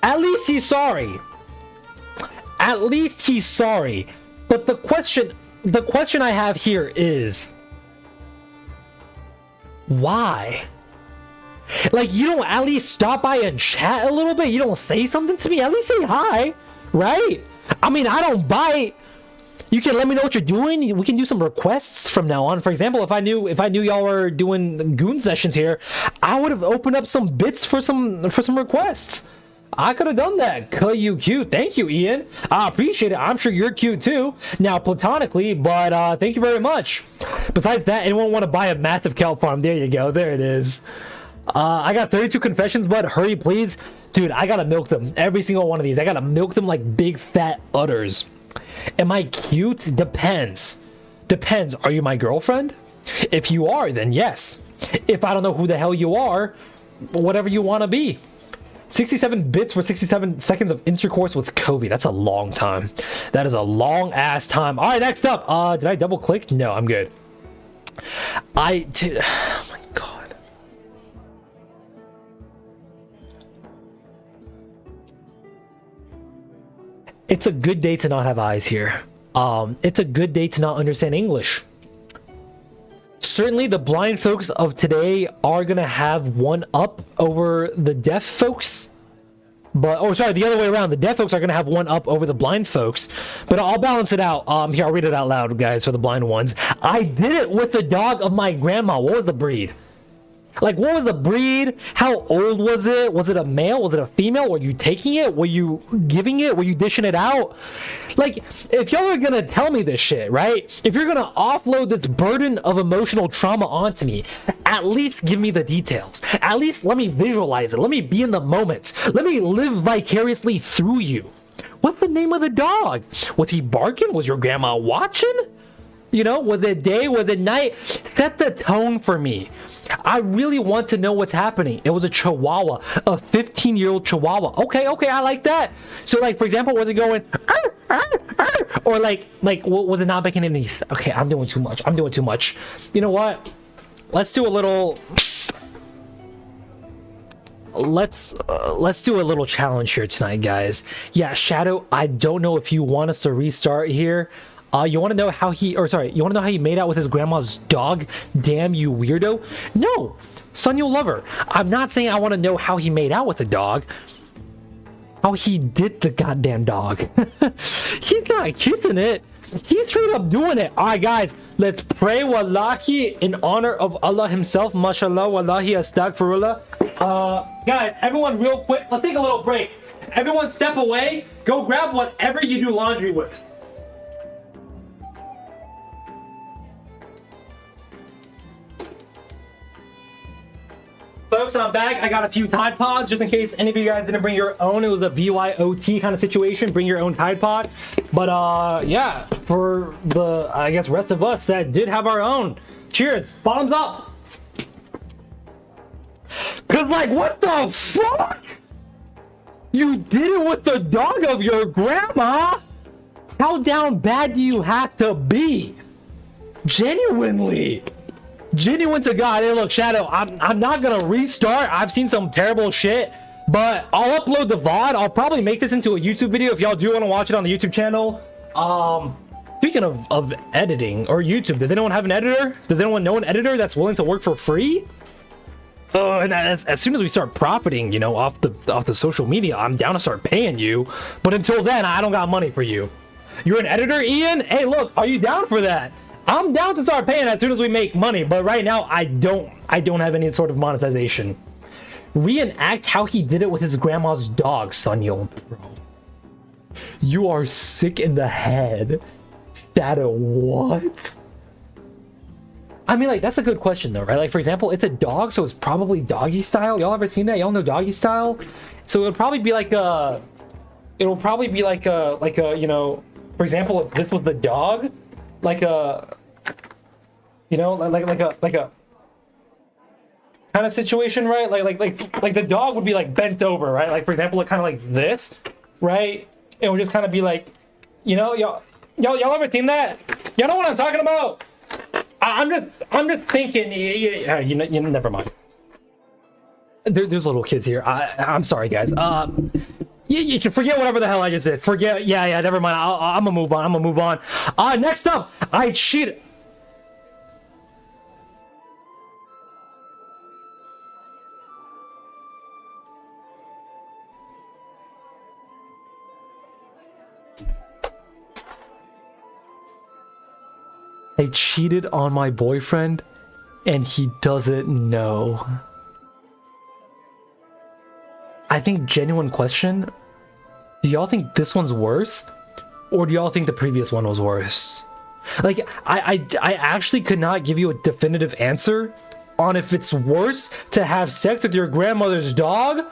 At least he's sorry. At least he's sorry. But the question I have here is, why? Like, you don't at least stop by and chat a little bit? You don't say something to me? At least say hi, right? I mean, I don't bite. You can let me know what you're doing. We can do some requests from now on. For example, if I knew y'all were doing goon sessions here, I would have opened up some bits for some requests. I could have done that. You cute. Thank you, Ian. I appreciate it. I'm sure you're cute too. Now, platonically, but thank you very much. Besides that, anyone want to buy a massive kelp farm? There you go. There it is. I got 32 confessions, bud. Hurry, please. Dude, I gotta milk them. Every single one of these. I gotta milk them like big fat udders. Am I cute? Depends. Depends. Are you my girlfriend? If you are, then yes. If I don't know who the hell you are, whatever you want to be. 67 bits for 67 seconds of intercourse with Kovi. That's a long time. That is a long ass time. All right, next up. Did I double click? No, I'm good. Oh my god. It's a good day to not have eyes here. It's a good day to not understand English. Certainly the blind folks of today are gonna have one up over the deaf folks, but the other way around. The deaf folks are gonna have one up over the blind folks, but I'll balance it out. Here, I'll read it out loud, guys, for the blind ones. I did it with the dog of my grandma. What was the breed? Like, what was the breed? How old was it? Was it a male? Was it a female? Were you taking it? Were you giving it? Were you dishing it out? Like, if y'all are gonna tell me this shit, right? If you're gonna offload this burden of emotional trauma onto me, at least give me the details. At least let me visualize it. Let me be in the moment. Let me live vicariously through you. What's the name of the dog? Was he barking? Was your grandma watching? You know, was it day? Was it night? Set the tone for me. I really want to know what's happening. It was a Chihuahua, a 15-year-old Chihuahua. Okay, I like that. So, like, for example, was it going, arr, arr, arr? Or like, was it not making any? Okay, I'm doing too much. You know what? Let's do a little. Let's do a little challenge here tonight, guys. Yeah, Shadow. I don't know if you want us to restart here. You want to know how you want to know how he made out with his grandma's dog? Damn you weirdo. No, son, you'll love her. I'm not saying I want to know how he made out with the dog. How he did the goddamn dog. He's not kissing it. He's straight up doing it. All right, guys, let's pray wallahi in honor of Allah himself. Mashallah, wallahi, astaghfirullah. Guys, everyone real quick, let's take a little break. Everyone step away. Go grab whatever you do laundry with. Folks, I'm back. I got a few Tide Pods just in case any of you guys didn't bring your own. It was a BYOT kind of situation. Bring your own Tide Pod. But yeah, for the, I guess, rest of us that did have our own, cheers. Bottoms up. Cause like, what the fuck? You did it with the dog of your grandma? How down bad do you have to be? Genuine to God. Hey, look, Shadow, I'm not gonna restart. I've seen some terrible shit, but I'll upload the VOD. I'll probably make this into a YouTube video if y'all do want to watch it on the YouTube channel. Speaking of editing or YouTube, does anyone have an editor? Does anyone know an editor that's willing to work for free? And as soon as we start profiting, you know, off the social media, I'm down to start paying you. But until then, I don't got money for you. You're an editor, Ian? Hey, look, are you down for that? I'm down to start paying as soon as we make money, but right now I don't have any sort of monetization. Reenact how he did it with his grandma's dog, Sunil, bro. You are sick in the head. Shadow, what? I mean, like, that's a good question though, right? Like, for example, it's a dog, so it's probably doggy style. Y'all ever seen that? Y'all know doggy style? So it'll probably be like a, you know, for example, if this was the dog, like a, you know, like a kind of situation, right? Like the dog would be like bent over, right? Like, for example, like kind of like this, right? It would just kind of be like, you know, y'all ever seen that? Y'all know what I'm talking about? I'm just thinking, you know, never mind. There's little kids here. I'm sorry, guys. You can forget whatever the hell I just said. Forget. Yeah. Never mind. I'm gonna move on. Next up, I cheated. I cheated on my boyfriend, and he doesn't know. I I think, genuine question. Do y'all think this one's worse? Or do y'all think the previous one was worse? Like, I actually could not give you a definitive answer on if it's worse to have sex with your grandmother's dog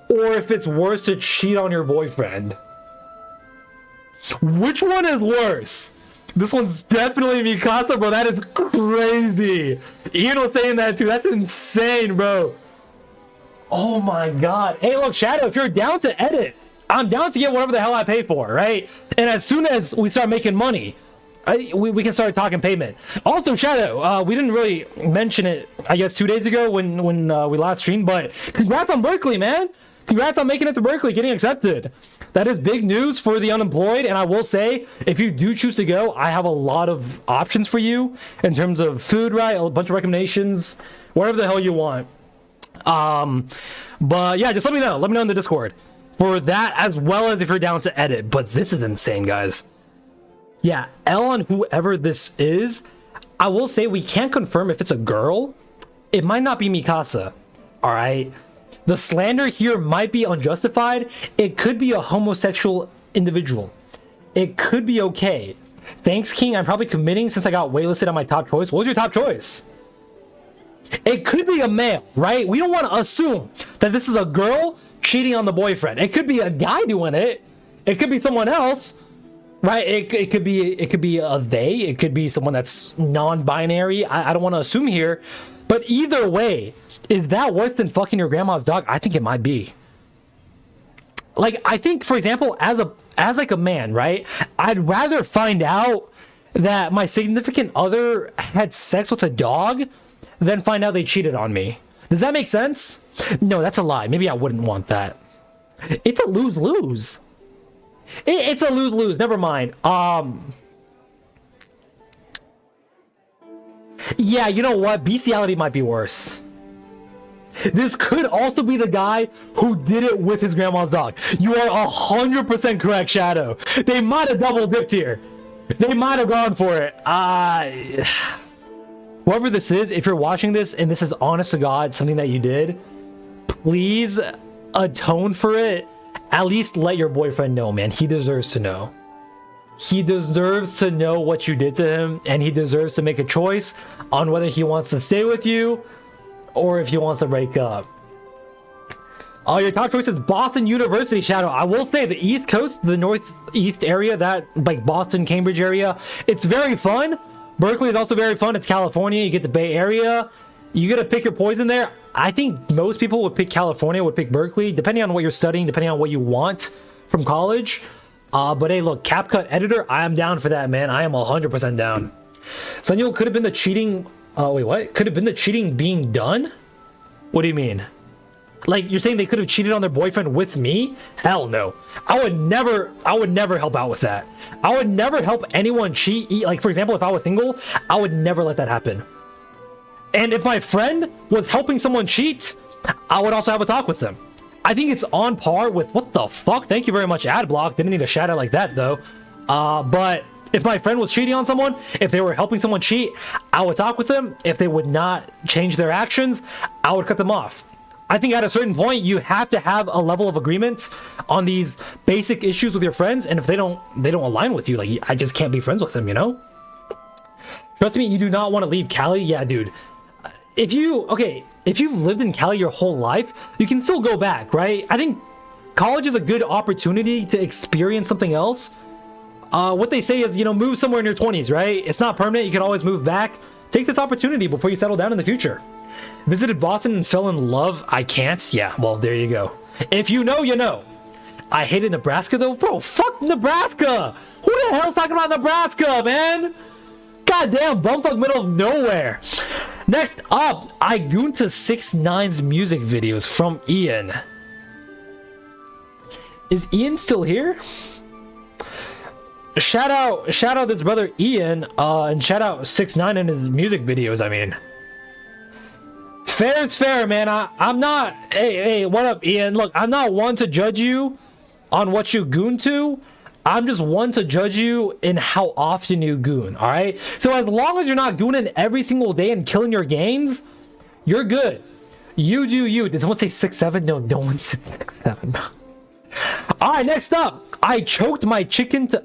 or if it's worse to cheat on your boyfriend. Which one is worse? This one's definitely Mikasa, bro. That is crazy. Ian was saying that too. That's insane, bro. Oh my god. Hey, look, Shadow, if you're down to edit, I'm down to get whatever the hell I pay for, right? And as soon as we start making money, we can start talking payment. Also, Shadow, we didn't really mention it, I guess, 2 days ago when we last streamed, but congrats on Berkeley, man. Congrats on making it to Berkeley, getting accepted. That is big news for the unemployed, and I will say, if you do choose to go, I have a lot of options for you in terms of food, right? A bunch of recommendations, whatever the hell you want. But yeah, just let me know. Let me know in the Discord for that, as well as if you're down to edit. But this is insane, guys. Yeah, L on whoever this is. I will say we can't confirm if it's a girl. It might not be Mikasa. All right. The slander here might be unjustified. It could be a homosexual individual. It could be okay. Thanks, King. I'm probably committing since I got waitlisted on my top choice. What was your top choice? It could be a male, right? We don't want to assume that this is a girl cheating on the boyfriend. It could be a guy doing it. It could be someone else, right? It could be a they. It could be someone that's non-binary. I don't want to assume here, but either way, is that worse than fucking your grandma's dog? I think it might be. Like, I think, for example, as like a man, right? I'd rather find out that my significant other had sex with a dog than find out they cheated on me. Does that make sense? No, that's a lie. Maybe I wouldn't want that. It's a lose-lose. It's a lose-lose. Never mind. Yeah, you know what? Bestiality might be worse. This could also be the guy who did it with his grandma's dog. You are 100% correct, Shadow. They might have double dipped here. They might have gone for it. Whoever this is, if you're watching this and this is honest to God something that you did, please atone for it. At least let your boyfriend know, man. He deserves to know. He deserves to know what you did to him, and he deserves to make a choice on whether he wants to stay with you or if he wants to break up. Oh, your top choice is Boston University, Shadow. I will say the East Coast, the Northeast area, that like Boston, Cambridge area, it's very fun. Berkeley is also very fun. It's California. You get the Bay Area. You get to pick your poison there. I think most people would pick California, would pick Berkeley, depending on what you're studying, depending on what you want from college. But hey, look, CapCut editor, I am down for that, man. I am 100% down. Sunil could have been the cheating. Wait, what? Could have been the cheating being done? What do you mean? Like, you're saying they could have cheated on their boyfriend with me? Hell no. I would never help out with that. I would never help anyone cheat. Like, for example, if I was single, I would never let that happen. And if my friend was helping someone cheat, I would also have a talk with them. I think it's on par with, what the fuck? Thank you very much, Adblock. Didn't need a shout out like that, though. But if my friend was cheating on someone, if they were helping someone cheat, I would talk with them. If they would not change their actions, I would cut them off. I think at a certain point, you have to have a level of agreement on these basic issues with your friends. And if they don't align with you, like, I just can't be friends with them, you know? Trust me, you do not want to leave Cali. Yeah, dude. If you've lived in Cali your whole life, you can still go back, right? I think college is a good opportunity to experience something else. What they say is, move somewhere in your 20s, right? It's not permanent. You can always move back. Take this opportunity before you settle down in the future. Visited Boston and fell in love. I can't. Yeah, well, there you go. If you know, you know. I hated Nebraska, though. Bro, fuck Nebraska. Who the hell's talking about Nebraska, man? Goddamn, bumfuck middle of nowhere. Next up, I gooned to 6ix9ine's music videos from Ian. Is Ian still here? Shout out this brother Ian, and shout out 6ix9ine and his music videos, I mean. Fair is fair, man. I'm not, hey, what up, Ian? Look, I'm not one to judge you on what you goon to. I'm just one to judge you in how often you goon, alright? So as long as you're not gooning every single day and killing your gains, you're good. You do you. Did someone say 6'7"? No, no one said 6'7". All right, next up. I choked my chicken to...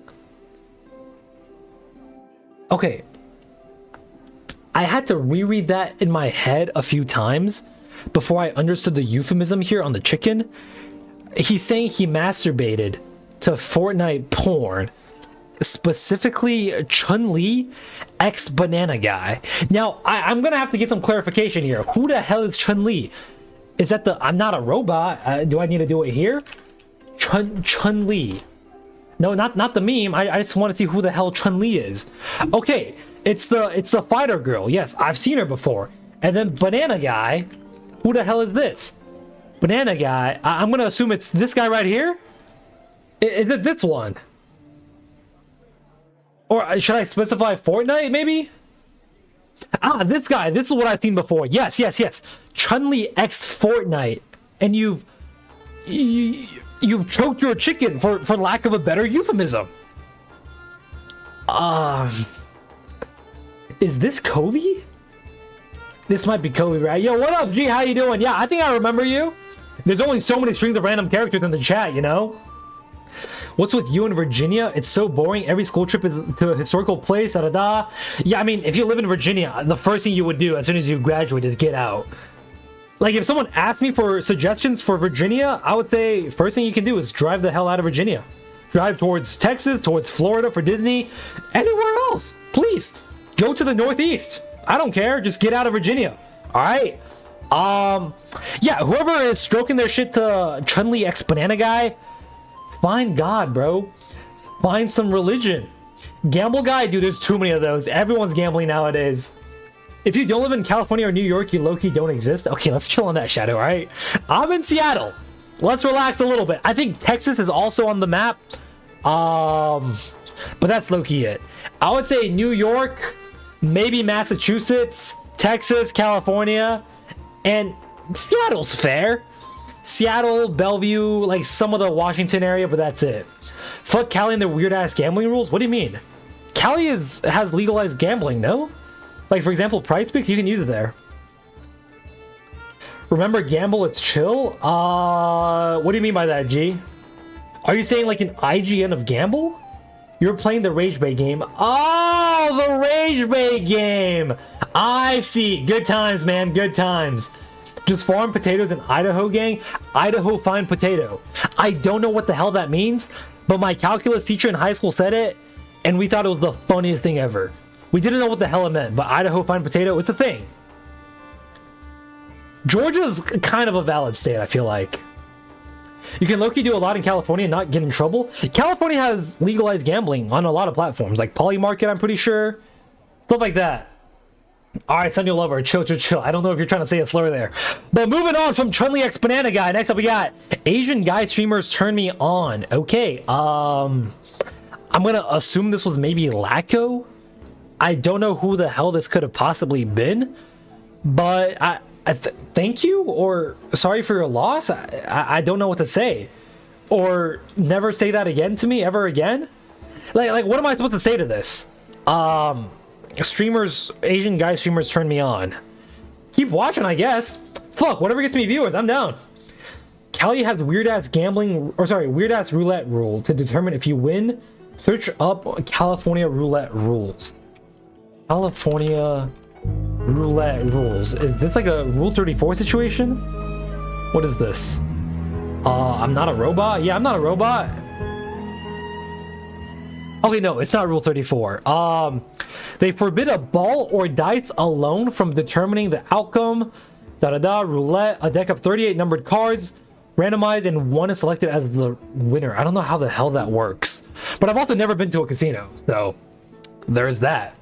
Okay. I had to reread that in my head a few times before I understood the euphemism here on the chicken. He's saying he masturbated to Fortnite porn, specifically Chun-Li X Banana Guy. Now, I'm gonna have to get some clarification here. Who the hell is Chun-Li? Is that the I'm not a robot? Do I need to do it here? Chun-Li. No, not the meme. I just want to see who the hell Chun-Li is. Okay, it's the fighter girl. Yes, I've seen her before. And then Banana Guy. Who the hell is this? Banana Guy. I'm gonna assume it's this guy right here. Is it this one? Or should I specify Fortnite, maybe? Ah, this guy. This is what I've seen before. Yes. Chun-Li X Fortnite. And you've choked your chicken, for lack of a better euphemism. Is this Kobe? This might be Kobe, right? Yo, what up, G? How you doing? Yeah, I think I remember you. There's only so many strings of random characters in the chat, you know? What's with you in Virginia? It's so boring. Every school trip is to a historical place. Da da da. Yeah, I mean, if you live in Virginia, the first thing you would do as soon as you graduate is get out. Like, if someone asked me for suggestions for Virginia, I would say first thing you can do is drive the hell out of Virginia. Drive towards Texas, towards Florida for Disney, anywhere else. Please go to the Northeast. I don't care. Just get out of Virginia. All right. Yeah, whoever is stroking their shit to Chun-Li X Banana Guy, find God, bro. Find some religion. Gamble Guy, dude, there's too many of those. Everyone's gambling nowadays. If you don't live in California or New York, you low-key don't exist. Okay, let's chill on that, Shadow, all right? I'm in Seattle. Let's relax a little bit. I think Texas is also on the map. But that's low-key it. I would say New York, maybe Massachusetts, Texas, California, and Seattle's fair. Seattle, Bellevue, like some of the Washington area, but that's it. Fuck Cali and their weird-ass gambling rules? What do you mean? Cali has legalized gambling, no? Like, for example, Price Picks, you can use it there. Remember Gamble, it's chill? What do you mean by that, G? Are you saying like an IGN of Gamble? You're playing the Rage Bait game. Oh, the Rage Bait game! I see. Good times, man. Good times. Just farm potatoes in Idaho, gang? Idaho find potato. I don't know what the hell that means, but my calculus teacher in high school said it, and we thought it was the funniest thing ever. We didn't know what the hell it meant, but Idaho find potato, it's a thing. Georgia's kind of a valid state, I feel like. You can low-key do a lot in California and not get in trouble. California has legalized gambling on a lot of platforms, like Poly Market, I'm pretty sure. Stuff like that. Alright, Sunny Lover, chill. I don't know if you're trying to say a slur there. But moving on from Chun-Li X Banana Guy, next up we got Asian guy streamers turn me on. Okay, I'm gonna assume this was maybe Lacko. I don't know who the hell this could have possibly been, but thank you or sorry for your loss. I don't know what to say, or never say that again to me ever again. Like what am I supposed to say to this? Streamers, Asian guy streamers turn me on. Keep watching, I guess. Fuck, whatever gets me viewers, I'm down. Cali has weird ass roulette rule to determine if you win. Search up California roulette rules. California roulette rules. Is this like a Rule 34 situation? What is this? I'm not a robot? Yeah, I'm not a robot. Okay, no, it's not Rule 34. They forbid a ball or dice alone from determining the outcome. Roulette, a deck of 38 numbered cards, randomized, and one is selected as the winner. I don't know how the hell that works. But I've also never been to a casino, so there's that.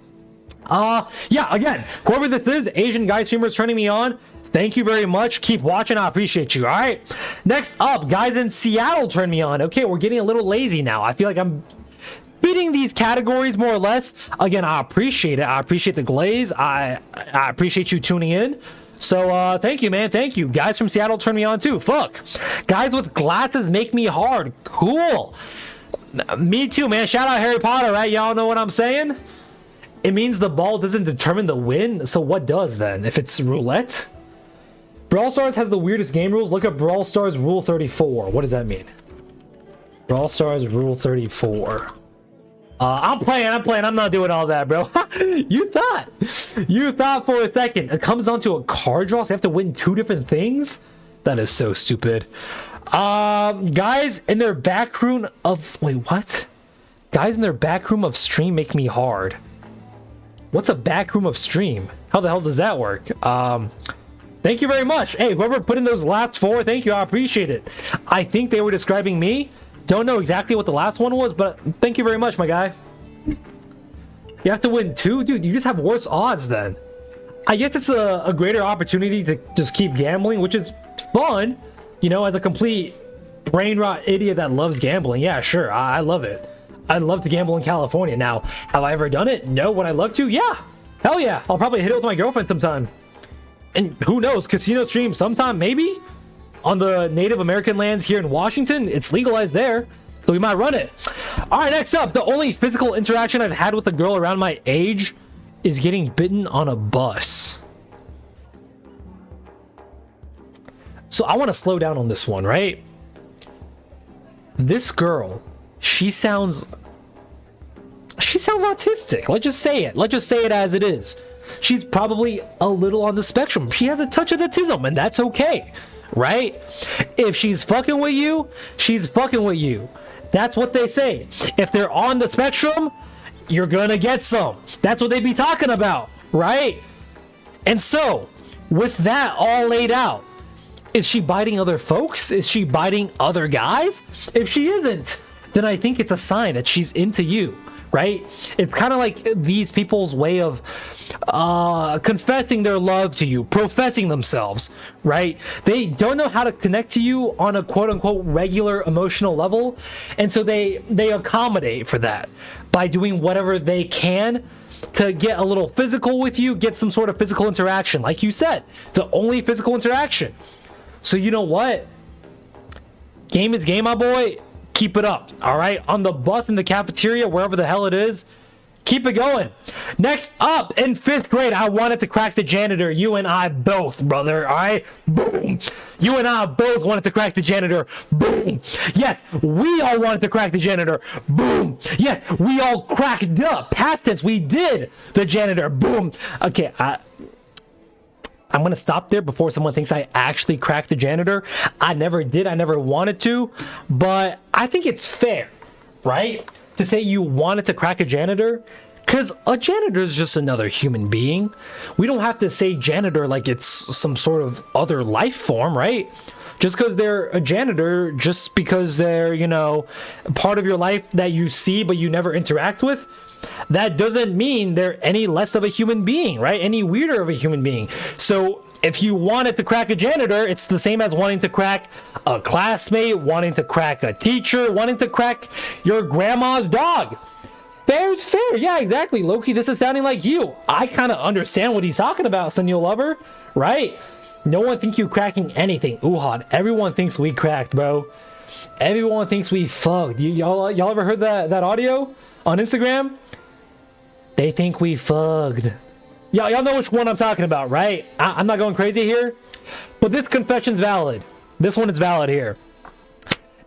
Yeah, again, whoever this is, Asian guy streamers turning me on, thank you very much. Keep watching, I appreciate you. All right, next up, guys in Seattle turn me on. Okay, we're getting a little lazy now. I feel like I'm fitting these categories more or less. Again, I appreciate it. I appreciate the glaze. I appreciate you tuning in. So thank you, man. Thank you. Guys from Seattle turn me on too. Fuck, guys with glasses make me hard. Cool. Me too, man. Shout out Harry Potter, right? Y'all know what I'm saying? It means the ball doesn't determine the win, so what does then? If it's roulette? Brawl Stars has the weirdest game rules. Look at Brawl Stars Rule 34. What does that mean? Brawl Stars Rule 34. I'm playing. I'm not doing all that, bro. You thought for a second. It comes down to a card draw, so you have to win 2 different things? That is so stupid. Guys in their back room of... Wait, what? Guys in their back room of stream make me hard. What's a back room of stream? How the hell does that work? Thank you very much. Hey, whoever put in those last 4, thank you. I appreciate it. I think they were describing me. Don't know exactly what the last one was, but thank you very much, my guy. You have to win 2? Dude, you just have worse odds then. I guess it's a greater opportunity to just keep gambling, which is fun. You know, as a complete brain rot idiot that loves gambling. Yeah, sure. I love it. I'd love to gamble in California. Now, have I ever done it? No. Would I love to? Yeah. Hell yeah. I'll probably hit it with my girlfriend sometime. And who knows? Casino stream sometime, maybe? On the Native American lands here in Washington, it's legalized there, so we might run it. All right, next up, the only physical interaction I've had with a girl around my age is getting bitten on a bus. So I want to slow down on this one, right? This girl, she sounds autistic. Let's just say it. Let's just say it as it is. She's probably a little on the spectrum. She has a touch of autism, and that's okay. Right? If she's fucking with you, she's fucking with you. That's what they say. If they're on the spectrum, you're gonna get some. That's what they be talking about, right? And so, with that all laid out, is she biting other folks? Is she biting other guys? If she isn't, then I think it's a sign that she's into you, right? It's kind of like these people's way of confessing their love to you, professing themselves, right? They don't know how to connect to you on a quote-unquote regular emotional level, and so they accommodate for that by doing whatever they can to get a little physical with you, get some sort of physical interaction. Like you said, the only physical interaction. So you know what? Game is game, my boy. Keep it up, all right? On the bus, in the cafeteria, wherever the hell it is, keep it going. Next up, in 5th grade, I wanted to crack the janitor. You and I both, brother, all right? Boom. You and I both wanted to crack the janitor. Boom. Yes, we all wanted to crack the janitor. Boom. Yes, we all cracked up. Past tense, we did the janitor. Boom. Okay, I'm going to stop there before someone thinks I actually cracked the janitor. I never did. I never wanted to. But I think it's fair, right? To say you wanted to crack a janitor, because a janitor is just another human being. We don't have to say janitor like it's some sort of other life form, right? Just because they're a janitor, just because they're, you know, part of your life that you see but you never interact with, that doesn't mean they're any less of a human being, right? Any weirder of a human being. So if you wanted to crack a janitor, it's the same as wanting to crack a classmate, wanting to crack a teacher, wanting to crack your grandma's dog. Fair's fair. Yeah, exactly. Loki, this is sounding like you. I kind of understand what he's talking about, Senor Lover, right? No one thinks you cracking anything. Uhad, everyone thinks we cracked, bro. Everyone thinks we fucked. Y'all ever heard that audio on Instagram? They think we fucked. Y'all know which one I'm talking about, right? I'm not going crazy here, but this confession's valid. This one is valid here.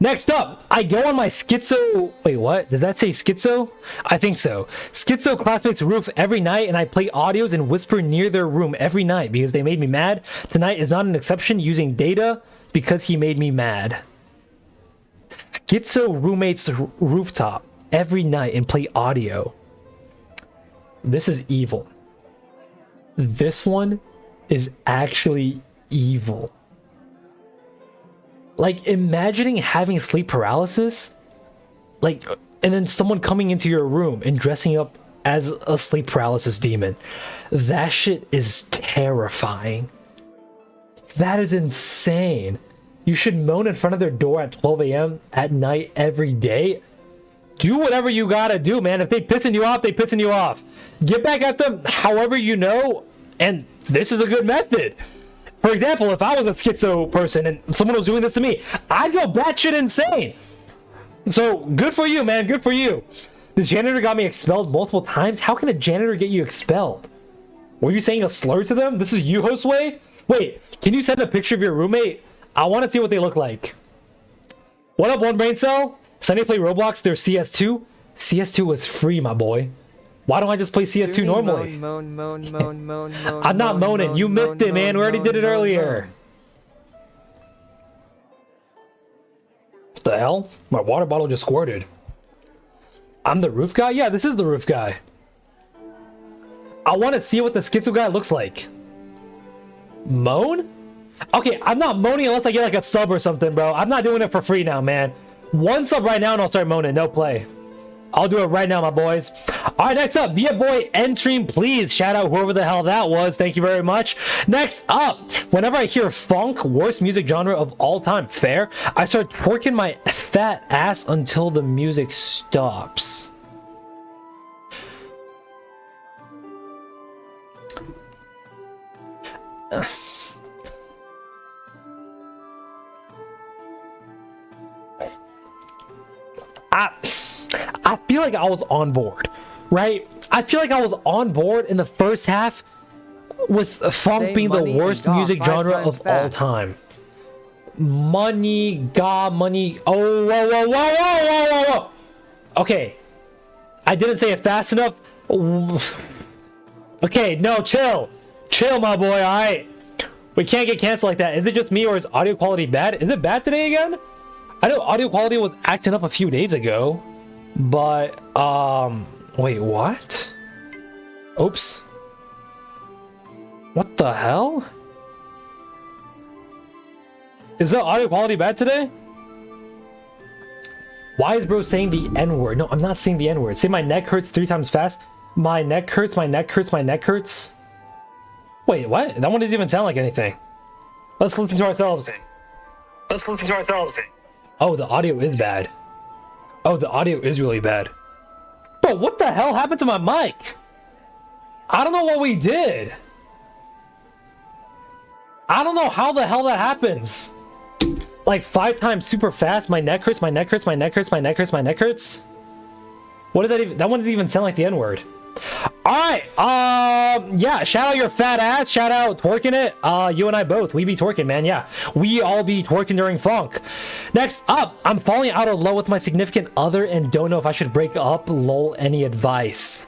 Next up, I go on my schizo... Wait, what? Does that say schizo? I think so. Schizo classmates' roof every night, and I play audios and whisper near their room every night because they made me mad. Tonight is not an exception, using data because he made me mad. Schizo roommates' rooftop every night and play audio. This is evil. This one is actually evil. Like, imagining having sleep paralysis, like, and then someone coming into your room and dressing up as a sleep paralysis demon. That shit is terrifying. That is insane. You should moan in front of their door at 12 a.m. at night every day. Do whatever you gotta do, man. If they pissing you off, they pissing you off. Get back at them however you know, and this is a good method. For example, if I was a schizo person and someone was doing this to me, I'd go batshit insane. So, good for you, man. Good for you. This janitor got me expelled multiple times. How can a janitor get you expelled? Were you saying a slur to them? This is you, Josue? Wait, can you send a picture of your roommate? I want to see what they look like. What up, One Brain Cell? Sunday play Roblox. There's CS2. CS2 was free, my boy. Why don't I just play CS2 normally? I'm not moaning. You missed it, man. We already did it earlier. What the hell? My water bottle just squirted. I'm the roof guy? Yeah, this is the roof guy. I want to see what the schizo guy looks like. Moan? Okay, I'm not moaning unless I get like a sub or something, bro. I'm not doing it for free now, man. One sub right now and I'll start moaning. No play. I'll do it right now, my boys. All right, next up, Via Boy End Stream, please. Shout out whoever the hell that was. Thank you very much. Next up, whenever I hear funk, worst music genre of all time, fair, I start twerking my fat ass until the music stops. I feel like I was on board, right? I feel like I was on board in the first half with funk being the worst music genre of all time. Money, God, money. Oh, whoa, whoa, whoa, whoa, whoa, whoa, whoa. Okay. I didn't say it fast enough. Okay, no, chill. Chill, my boy, all right? We can't get canceled like that. Is it just me or is audio quality bad? Is it bad today again? I know audio quality was acting up a few days ago. But, wait, what? Oops. What the hell? Is the audio quality bad today? Why is bro saying the N-word? No, I'm not saying the N-word. Say my neck hurts 3 times fast. My neck hurts, my neck hurts, my neck hurts. Wait, what? That one doesn't even sound like anything. Let's listen to ourselves. Oh, the audio is bad. Oh, the audio is really bad. Bro, what the hell happened to my mic? I don't know what we did. I don't know how the hell that happens. Like 5 times super fast. My neck hurts, my neck hurts, my neck hurts, my neck hurts, my neck hurts. What does that even... That one doesn't even sound like the N-word. Alright, yeah, shout out your fat ass, shout out twerking it. You and I both, we be twerking, man, yeah. We all be twerking during funk. Next up, I'm falling out of love with my significant other and don't know if I should break up, lol, any advice?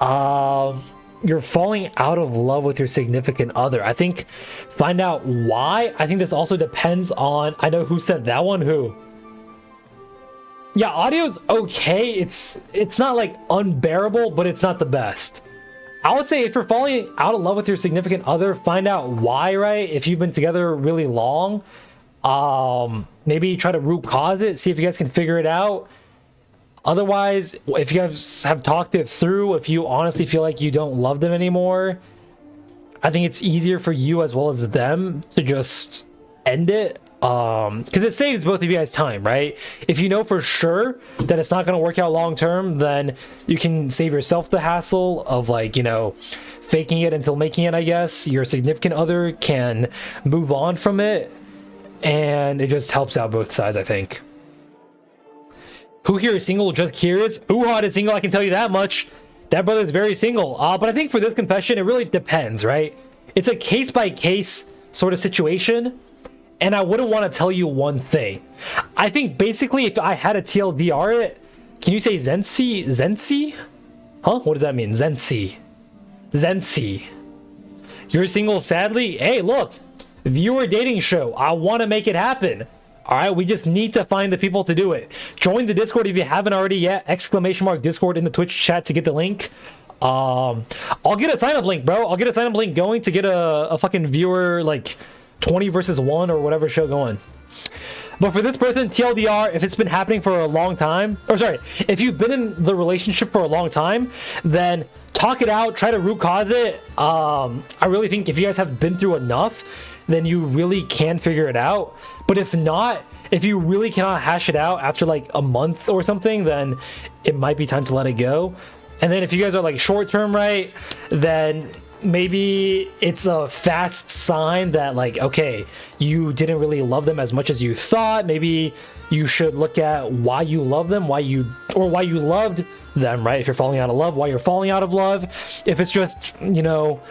You're falling out of love with your significant other. I think, find out why. I think this also depends on, I know who said that one, who? Yeah, audio's okay. It's not like unbearable, but it's not the best. I would say if you're falling out of love with your significant other, find out why, right? If you've been together really long, maybe try to root cause it, see if you guys can figure it out. Otherwise, if you guys have talked it through, if you honestly feel like you don't love them anymore, I think it's easier for you as well as them to just end it. Because it saves both of you guys time, right? If you know for sure that it's not going to work out long term, then you can save yourself the hassle of, like, you know, faking it until making it, I guess. Your significant other can move on from it, and it just helps out both sides, I think. Who here is single? Just curious. Uhad is single, I can tell you that much. That brother's very single. But I think for this confession, it really depends, right? It's a case-by-case sort of situation. And I wouldn't want to tell you one thing. I think basically if I had a TLDR it, can you say Zensi? Zensi? Huh? What does that mean? Zensi. Zensi. You're single, sadly? Hey, look. Viewer dating show. I want to make it happen. Alright, we just need to find the people to do it. Join the Discord if you haven't already yet. ! Discord in the Twitch chat to get the link. I'll get a sign-up link, bro. I'll get a sign-up link going to get a fucking viewer, like... 20 versus 1 or whatever show going. But for this person, TLDR, if it's been happening for a long time, or sorry, if you've been in the relationship for a long time, then talk it out, try to root cause it. I really think if you guys have been through enough, then you really can figure it out. But if not, if you really cannot hash it out after like a month or something, then it might be time to let it go. And then if you guys are like short term, right, then maybe it's a fast sign that, like, okay, you didn't really love them as much as you thought. Maybe you should look at why you love them, why you loved them, right? If you're falling out of love, why you're falling out of love. If it's just, you know,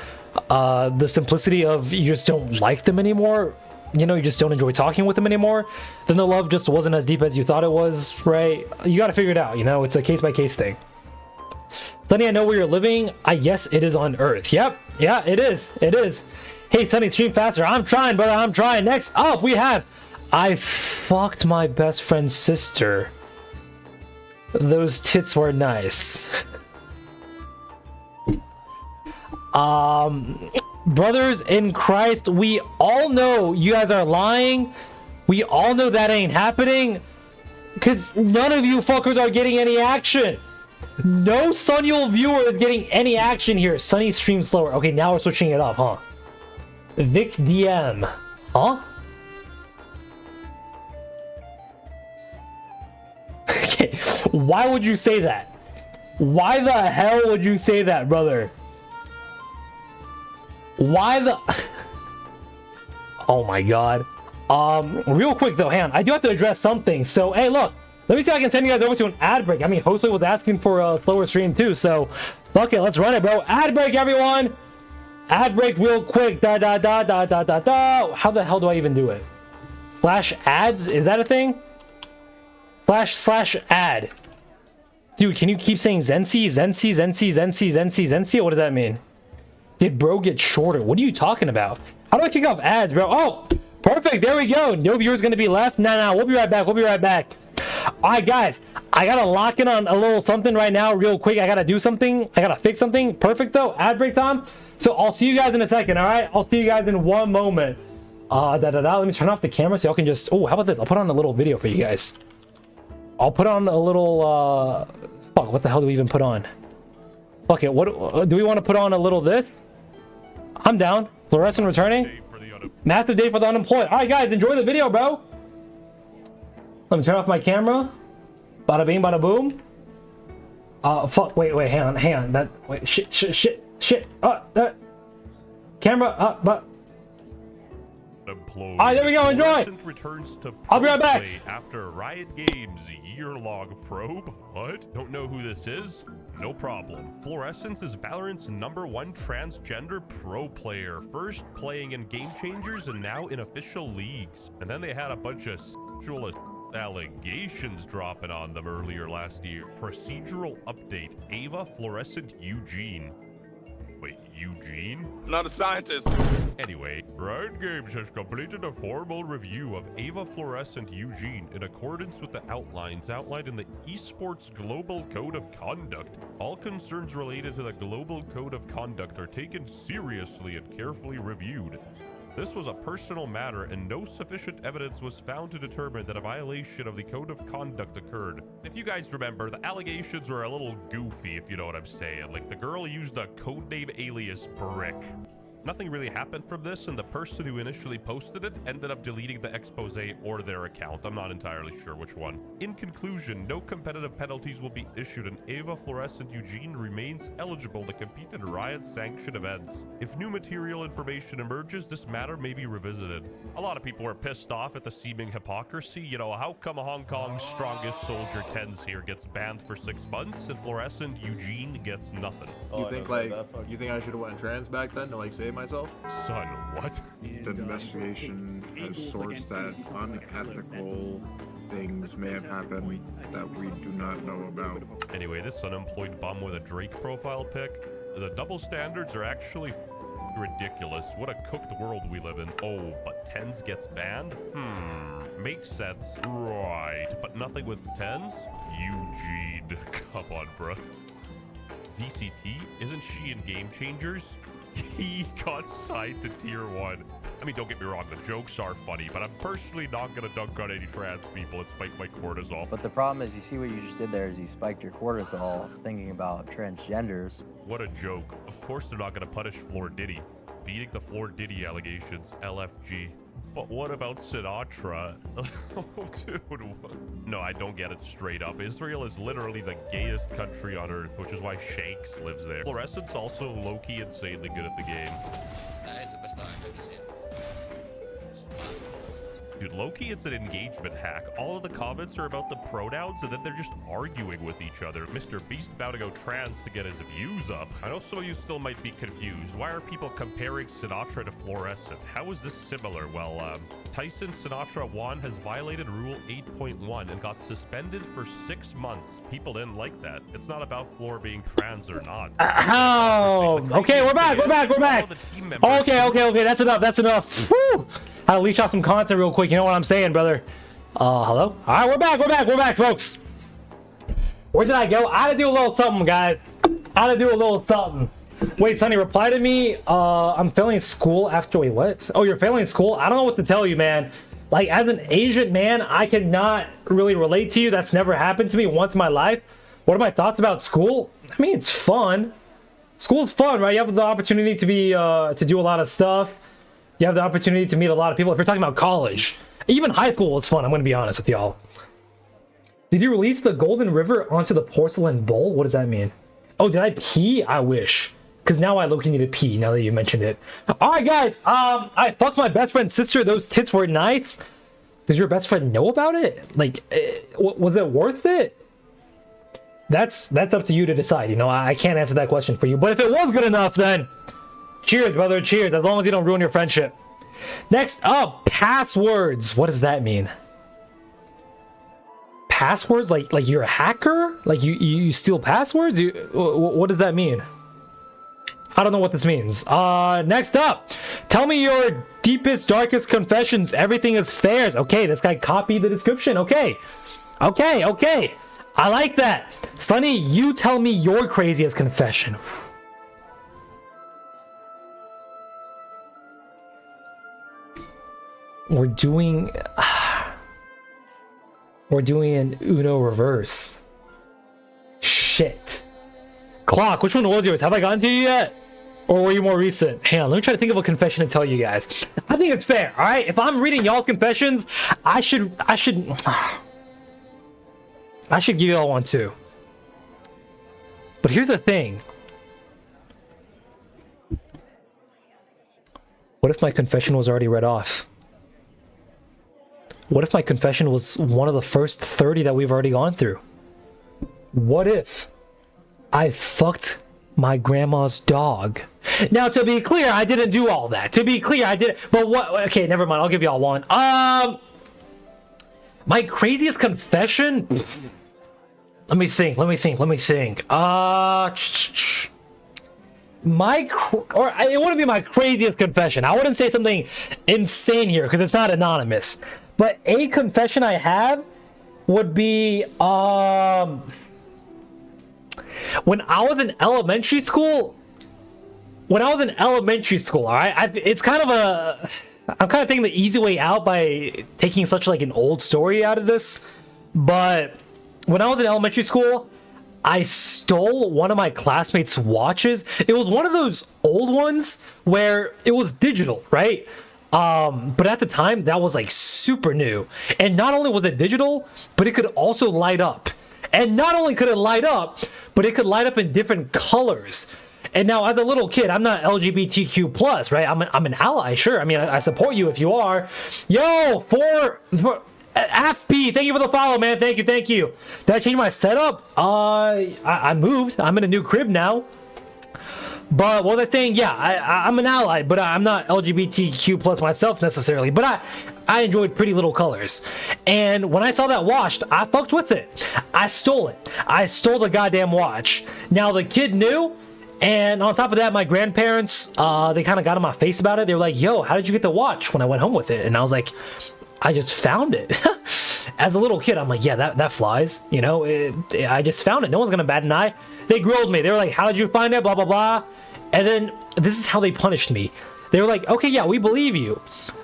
the simplicity of you just don't like them anymore, you know, you just don't enjoy talking with them anymore, then the love just wasn't as deep as you thought it was, right? You got to figure it out, you know, it's a case-by-case thing. Sunny, I know where you're living. Yes, it is on Earth. Yep, yeah, it is. Hey, Sunny, stream faster. I'm trying, brother, I'm trying. Next up, we have I fucked my best friend's sister. Those tits were nice. Brothers in Christ, we all know you guys are lying. We all know that ain't happening, because none of you fuckers are getting any action. No Sunnyul viewer is getting any action here. Sunny streams slower. Okay, now we're switching it up, huh? Vic DM. Huh? Okay, why would you say that? Why the hell would you say that, brother? Why the... Oh my god. Real quick though, hang on. I do have to address something. So, hey, look. Let me see if I can send you guys over to an ad break. I mean, Hostway was asking for a slower stream too, so... Fuck it, let's run it, bro. Ad break, everyone! Ad break real quick. Da da da da da da da. How the hell do I even do it? Slash ads? Is that a thing? Slash ad. Dude, can you keep saying Zensi? Zensi? What does that mean? Did bro get shorter? What are you talking about? How do I kick off ads, bro? Oh, perfect. There we go. No viewers gonna be left. No, we'll be right back. All right, guys. I gotta lock in on a little something right now real quick. I gotta do something. I gotta fix something. Perfect, though. Ad break time. So I'll see you guys in a second, all right? I'll see you guys in one moment. Let me turn off the camera so y'all can just... Oh, how about this? I'll put on a little video for you guys. I'll put on a little... Fuck, what the hell do we even put on? Fuck it, what... do we want to put on a little this? I'm down. Fluorescent returning. Massive day for the unemployed. All right, guys, enjoy the video, bro. Let me turn off my camera. Bada bing, bada boom. Fuck, wait, hang on. That... Wait, shit. Camera, but... Alright, there we go, enjoy! I'll be right back! After Riot Games year-long probe? What? Don't know who this is? No problem. Fluorescence is Valorant's #1 transgender pro player, first playing in Game Changers and now in official leagues. And then they had a bunch of sexual allegations dropping on them earlier last year. Procedural update, Ava Fluorescent Eugene. Wait, Eugene? Not a scientist. Anyway, Riot Games has completed a formal review of Ava Fluorescent Eugene in accordance with the outlines outlined in the Esports Global Code of Conduct. All concerns related to the Global Code of Conduct are taken seriously and carefully reviewed. This was a personal matter, and no sufficient evidence was found to determine that a violation of the Code of Conduct occurred. If you guys remember, the allegations were a little goofy, if you know what I'm saying. Like, the girl used a codename alias Brick. Nothing really happened from this, and the person who initially posted it ended up deleting the expose or their account. I'm not entirely sure which one. In conclusion, no competitive penalties will be issued, and Ava Fluorescent Eugene remains eligible to compete in Riot-sanctioned events. If new material information emerges, this matter may be revisited. A lot of people are pissed off at the seeming hypocrisy. You know, how come Hong Kong's strongest soldier, Tens here, gets banned for 6 months, and Fluorescent Eugene gets nothing? You think I should have went trans back then to like save myself? Son, what? The investigation has sourced that unethical things may have happened that we do not know about. Anyway, this unemployed bum with a Drake profile pic. The double standards are actually ridiculous. What a cooked world we live in. Oh, but Tens gets banned? Makes sense. Right, but nothing with Tens? Eugene, come on, bruh. DCT? Isn't she in Game Changers? He got signed to tier 1. I mean, don't get me wrong, the jokes are funny, but I'm personally not gonna dunk on any trans people and spike my cortisol. But the problem is, you see what you just did there is you spiked your cortisol thinking about transgenders. What a joke. Of course they're not gonna punish Floor Diddy. Beating the Floor Diddy allegations, LFG. But what about Sinatra? Oh, dude. No, I don't get it straight up. Israel is literally the gayest country on earth, which is why Shanks lives there. Fluorescent's also low-key insanely good at the game. That is the best time I've ever seen. Dude, low-key, it's an engagement hack. All of the comments are about the pronouns, and then they're just arguing with each other. Mr. Beast about to go trans to get his views up. I know some of you still might be confused. Why are people comparing Sinatra to Fluorescent? How is this similar? Well, Tyson Sinatra Juan has violated Rule 8.1 and got suspended for 6 months. People didn't like that. It's not about Floor being trans or not. Oh, okay, we're back. Okay, that's enough. Woo! I had to leash off some content real quick. You know what I'm saying, brother? Hello? All right, we're back, folks. Where did I go? I had to do a little something, guys. Wait, Sonny, reply to me. I'm failing school after. Wait, what? Oh, you're failing school? I don't know what to tell you, man. Like, as an Asian man, I cannot really relate to you. That's never happened to me once in my life. What are my thoughts about school? I mean, it's fun. School's fun, right? You have the opportunity to be to do a lot of stuff. You have the opportunity to meet a lot of people. If you're talking about college, even high school was fun. I'm going to be honest with y'all. Did you release the Golden River onto the porcelain bowl? What does that mean? Oh, did I pee? I wish. Because now I low-key need to pee now that you mentioned it. All right, guys. I fucked my best friend's sister. Those tits were nice. Does your best friend know about it? Like, was it worth it? That's up to you to decide. You know, I can't answer that question for you. But if it was good enough, then cheers, brother. Cheers. As long as you don't ruin your friendship. Next up, passwords. What does that mean? Passwords? Like you're a hacker? Like you steal passwords? What does that mean? I don't know what this means. Next up, tell me your deepest, darkest confessions. Everything is fairs. Okay, this guy copied the description. Okay. I like that. Sonny, you tell me your craziest confession. We're doing an Uno reverse. Shit. Clock, which one was yours? Have I gotten to you yet? Or were you more recent? Hang on, let me try to think of a confession to tell you guys. I think it's fair, all right? If I'm reading y'all's confessions, I should give you all one too. But here's the thing. What if my confession was already read off? What if my confession was one of the first 30 that we've already gone through? What if I fucked my grandma's dog? Now, to be clear, I didn't do all that. To be clear, I didn't. But what? Okay, never mind. I'll give y'all one. My craziest confession? Let me think. It wouldn't be my craziest confession. I wouldn't say something insane here because it's not anonymous. But a confession I have would be when I was in elementary school. All right, it's kind of I'm kind of taking the easy way out by taking such like an old story out of this. But when I was in elementary school, I stole one of my classmates' watches. It was one of those old ones where it was digital, right? But at the time, that was like super new. And not only was it digital, but it could also light up. And not only could it light up, but it could light up in different colors. And now, as a little kid, I'm not LGBTQ+, right? I'm an ally, sure. I mean, I support you if you are. Yo, for FP, thank you for the follow, man. Thank you. Did I change my setup? I moved. I'm in a new crib now. But what was I saying? Yeah, I'm an ally, but I'm not LGBTQ+ myself necessarily. But I enjoyed Pretty Little Colors. And when I saw that watch, I fucked with it. I stole it. I stole the goddamn watch. Now, the kid knew. And on top of that, my grandparents, they kind of got on my face about it. They were like, yo, how did you get the watch when I went home with it? And I was like, I just found it. As a little kid, I'm like, yeah, that flies. You know, I just found it. No one's going to bat an eye. They grilled me. They were like, how did you find it? Blah, blah, blah. And then this is how they punished me. They were like, okay, yeah, we believe you,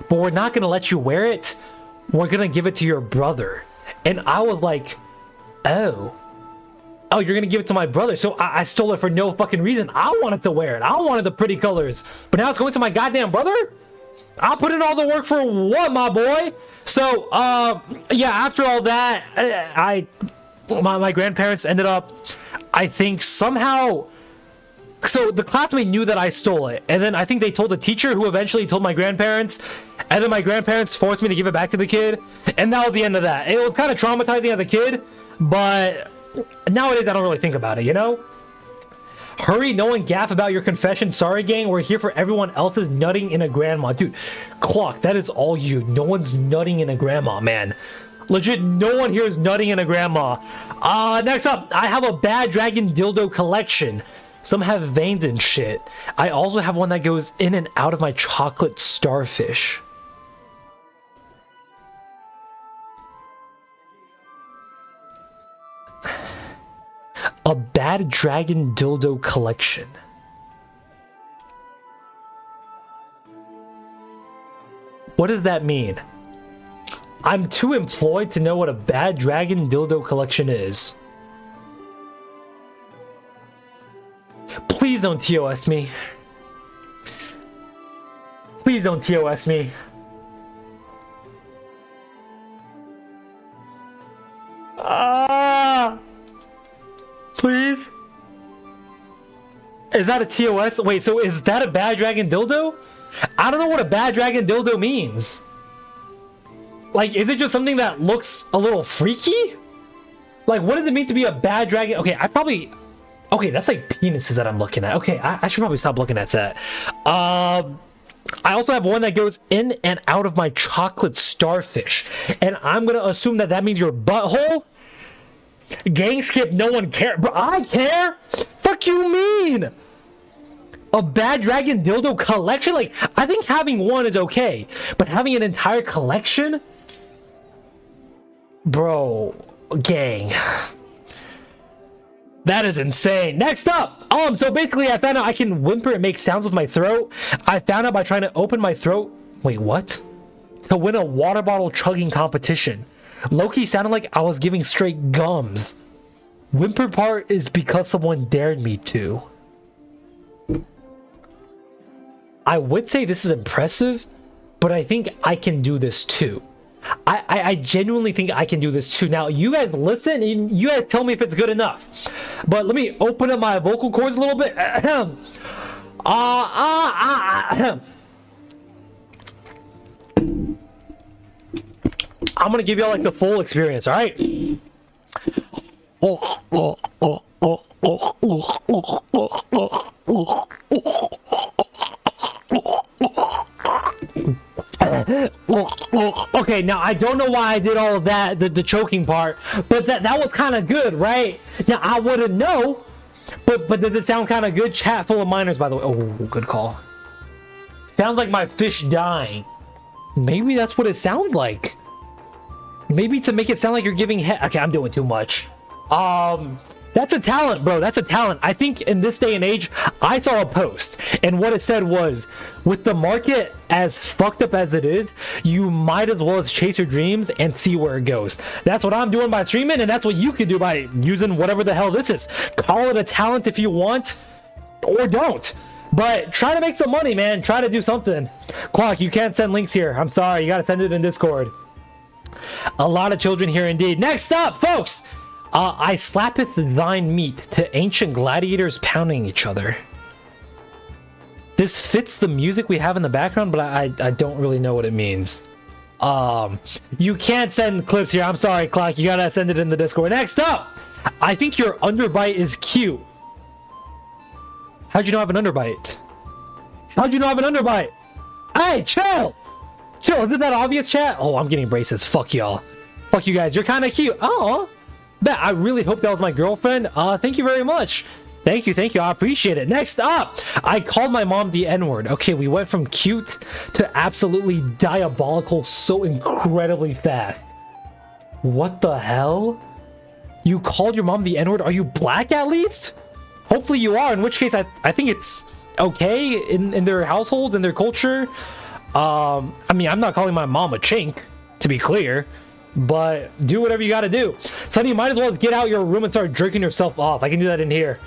but we're not going to let you wear it. We're going to give it to your brother. And I was like, oh, you're going to give it to my brother. So I stole it for no fucking reason. I wanted to wear it. I wanted the pretty colors, but now it's going to my goddamn brother? I'll put in all the work for what, my boy? So, yeah, after all that, my grandparents ended up, I think, somehow So the classmate knew that I stole it, and then I think they told the teacher, who eventually told my grandparents, and then my grandparents forced me to give it back to the kid, and that was the end of that. It was kind of traumatizing as a kid, but nowadays I don't really think about it, you know? Hurry, no one gaff about your confession. Sorry, gang. We're here for everyone else's nutting in a grandma. Dude, Clock, that is all you. No one's nutting in a grandma, man. Legit, no one here is nutting in a grandma. Next up, I have a Bad Dragon dildo collection. Some have veins and shit. I also have one that goes in and out of my chocolate starfish. A Bad Dragon dildo collection. What does that mean? I'm too employed to know what a Bad Dragon dildo collection is. Please don't TOS me. Please don't TOS me. Please? Is that a TOS? Wait, so is that a Bad Dragon dildo? I don't know what a Bad Dragon dildo means. Like, is it just something that looks a little freaky? Like, what does it mean to be a Bad Dragon? Okay, okay, that's like penises that I'm looking at. Okay, I should probably stop looking at that. I also have one that goes in and out of my chocolate starfish. And I'm gonna assume that that means your butthole? Gang skip, no one care. Bro, I care? Fuck you mean? A Bad Dragon dildo collection? Like, I think having one is okay. But having an entire collection? Bro, gang. That is insane. Next up, so basically I found out I can whimper and make sounds with my throat. I found out by trying to open my throat. Wait, what? To win a water bottle chugging competition. Loki sounded like I was giving straight gums. Whimper part is because someone dared me to. I would say this is impressive, but I think I can do this too. I genuinely think I can do this too. Now, you guys listen and you guys tell me if it's good enough. But let me open up my vocal cords a little bit. I'm gonna give y'all like the full experience, all right? Okay, now I don't know why I did all of that, the choking part, but that was kind of good, right? Now I wouldn't know, but does it sound kind of good? Chat full of minors, by the way. Oh, good call. Sounds like my fish dying. Maybe that's what it sounds like. Maybe to make it sound like you're giving head. Okay, I'm doing too much. That's a talent, bro. That's a talent. I think in this day and age, I saw a post, and what it said was, with the market as fucked up as it is, you might as well chase your dreams and see where it goes. That's what I'm doing by streaming, and that's what you can do by using whatever the hell this is. Call it a talent if you want, or don't. But try to make some money, man. Try to do something. Clock, you can't send links here. I'm sorry. You gotta send it in Discord. A lot of children here indeed. Next up, folks. I slappeth thine meat to ancient gladiators pounding each other. This fits the music we have in the background, but I don't really know what it means. You can't send clips here. I'm sorry, Clock. You gotta send it in the Discord. Next up, I think your underbite is cute. How'd you know I have an underbite? How'd you know I have an underbite? Hey, chill! Chill, isn't that obvious, chat? Oh, I'm getting braces. Fuck y'all. Fuck you guys. You're kind of cute. Oh, bet. I really hope that was my girlfriend. Thank you very much. Thank you. I appreciate it. Next up, I called my mom the N-word. Okay, we went from cute to absolutely diabolical so incredibly fast. What the hell? You called your mom the N-word? Are you black at least? Hopefully you are, in which case I think it's okay in their households and their culture. I mean, I'm not calling my mom a chink, to be clear, but do whatever you gotta do. Sonny, you might as well get out your room and start jerking yourself off. I can do that in here.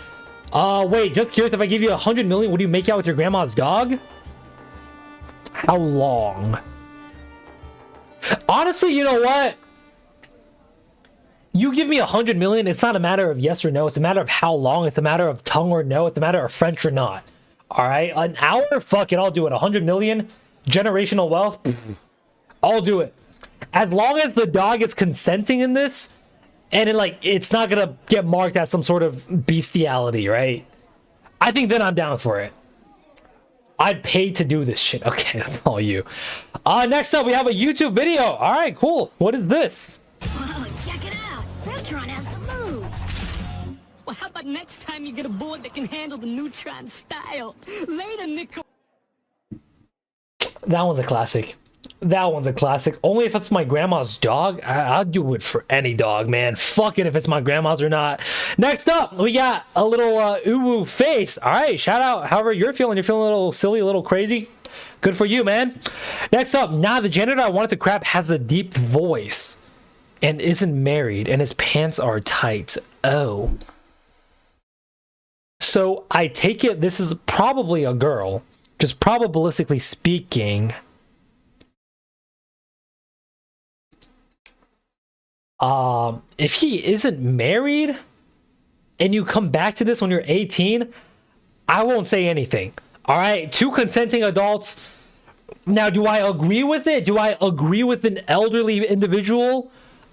Wait, just curious, if I give you 100 million, would you make out with your grandma's dog? How long? Honestly, you know what? you give me 100 million, it's not a matter of yes or no. It's a matter of how long. It's a matter of tongue or no. It's a matter of French or not. All right, an hour, fuck it, I'll do it. 100 million, generational wealth, I'll do it. As long as the dog is consenting in this, and it's not gonna get marked as some sort of bestiality, right? I think then I'm down for it. I'd pay to do this shit. Okay, that's all you. Next up, we have a YouTube video. All right, cool. What is this? Whoa, check it out. Neutron has the moves. Well, how about next time you get a board that can handle the Neutron style? Later, Nickel. That one's a classic. That one's a classic. Only if it's my grandma's dog. I'll do it for any dog, man. Fuck it if it's my grandma's or not. Next up, we got a little uwu face. All right, shout out however you're feeling. You're feeling a little silly, a little crazy. Good for you, man. Next up, the janitor I wanted to crap has a deep voice and isn't married and his pants are tight. Oh. So I take it this is probably a girl. Just probabilistically speaking. If he isn't married and you come back to this when you're 18, I won't say anything. All right, 2 consenting adults. Now, do I agree with it? Do I agree with an elderly individual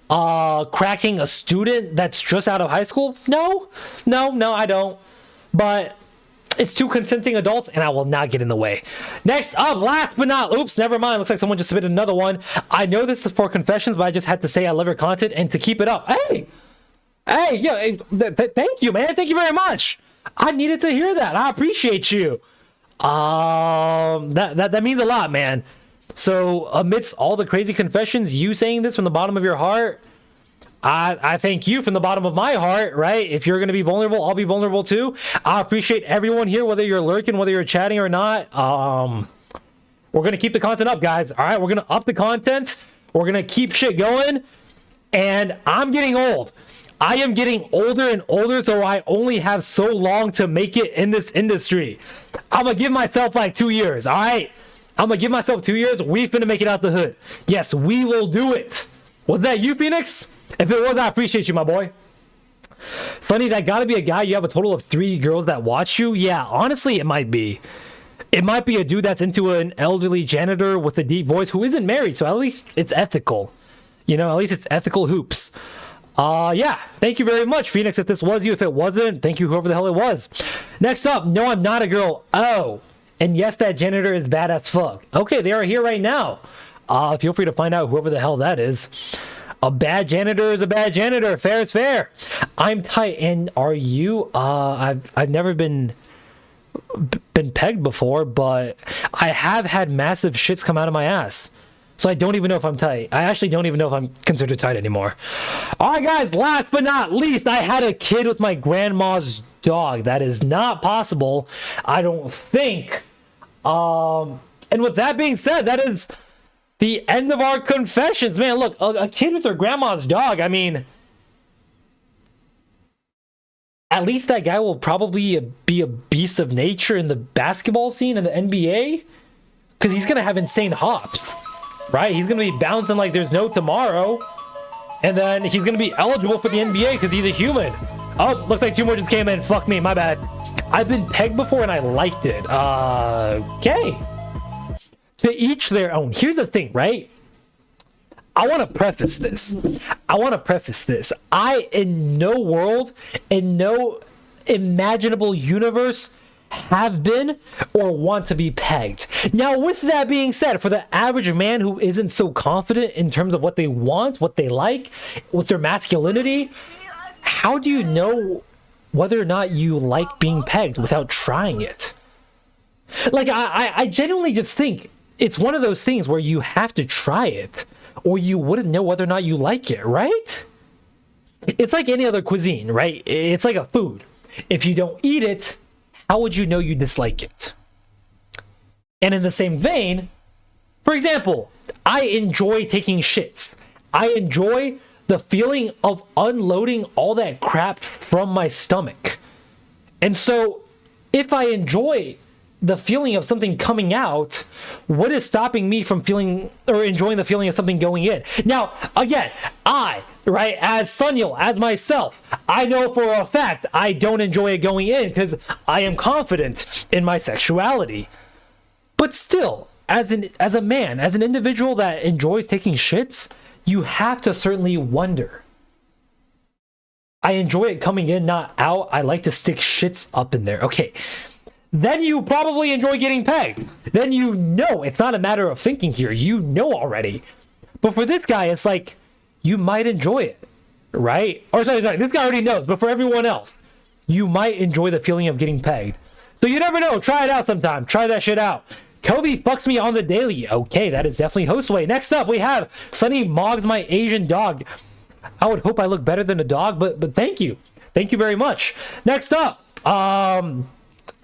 cracking a student that's just out of high school? No, I don't. But it's 2 consenting adults, and I will not get in the way. Next up, last but not... Oops, never mind. Looks like someone just submitted another one. I know this is for confessions, but I just had to say I love your content and to keep it up. Hey, yeah, thank you, man. Thank you very much. I needed to hear that. I appreciate you. That means a lot, man. So, amidst all the crazy confessions, you saying this from the bottom of your heart... I thank you from the bottom of my heart, right? If you're going to be vulnerable, I'll be vulnerable too. I appreciate everyone here, whether you're lurking, whether you're chatting or not. We're going to keep the content up, guys. All right, we're going to up the content. We're going to keep shit going. And I'm getting old. I am getting older and older, so I only have so long to make it in this industry. I'm going to give myself like 2 years, all right? I'm going to give myself 2 years. We finna make it out the hood. Yes, we will do it. Was that you, Phoenix? If it was, I appreciate you, my boy. Sonny, that gotta be a guy. You have a total of 3 girls that watch you? Yeah, honestly, it might be. It might be a dude that's into an elderly janitor with a deep voice who isn't married, so at least it's ethical. You know, at least it's ethical hoops. Yeah, thank you very much, Phoenix. If this was you, if it wasn't, thank you, whoever the hell it was. Next up, no, I'm not a girl. Oh, and yes, that janitor is bad as fuck. Okay, they are here right now. Feel free to find out whoever the hell that is. A bad janitor is a bad janitor. Fair is fair. I'm tight. And are you? I've never been pegged before, but I have had massive shits come out of my ass. So I don't even know if I'm tight. I actually don't even know if I'm considered tight anymore. All right, guys. Last but not least, I had a kid with my grandma's dog. That is not possible, I don't think. And with that being said, that is the end of our confessions. Man, look, a kid with their grandma's dog, I mean, at least that guy will probably be a beast of nature in the basketball scene in the NBA, because he's going to have insane hops, right? He's going to be bouncing like there's no tomorrow, and then he's going to be eligible for the NBA because he's a human. Oh, looks like 2 more just came in. Fuck me, my bad. I've been pegged before and I liked it. Okay. To each their own. Here's the thing, right? I want to preface this. I, in no world, in no imaginable universe, have been or want to be pegged. Now, with that being said, for the average man who isn't so confident in terms of what they want, what they like, with their masculinity, how do you know whether or not you like being pegged without trying it? Like, I genuinely just think it's one of those things where you have to try it, or you wouldn't know whether or not you like it, right? It's like any other cuisine, right? It's like a food. If you don't eat it, how would you know you dislike it? And in the same vein, for example, I enjoy taking shits. I enjoy the feeling of unloading all that crap from my stomach. And so, if I enjoy the feeling of something coming out, what is stopping me from feeling or enjoying the feeling of something going in? Now, again, right, as Sunyul, as myself, I know for a fact I don't enjoy it going in because I am confident in my sexuality. But still, as a man, as an individual that enjoys taking shits, you have to certainly wonder. I enjoy it coming in, not out. I like to stick shits up in there. Okay. Then you probably enjoy getting pegged. Then you know it's not a matter of thinking here. You know already. But for this guy, it's like, you might enjoy it, right? Or sorry, this guy already knows. But for everyone else, you might enjoy the feeling of getting pegged. So you never know. Try it out sometime. Try that shit out. Kobe fucks me on the daily. Okay, that is definitely Hostway. Next up, we have Sunny Moggs my Asian dog. I would hope I look better than a dog, but thank you. Thank you very much. Next up,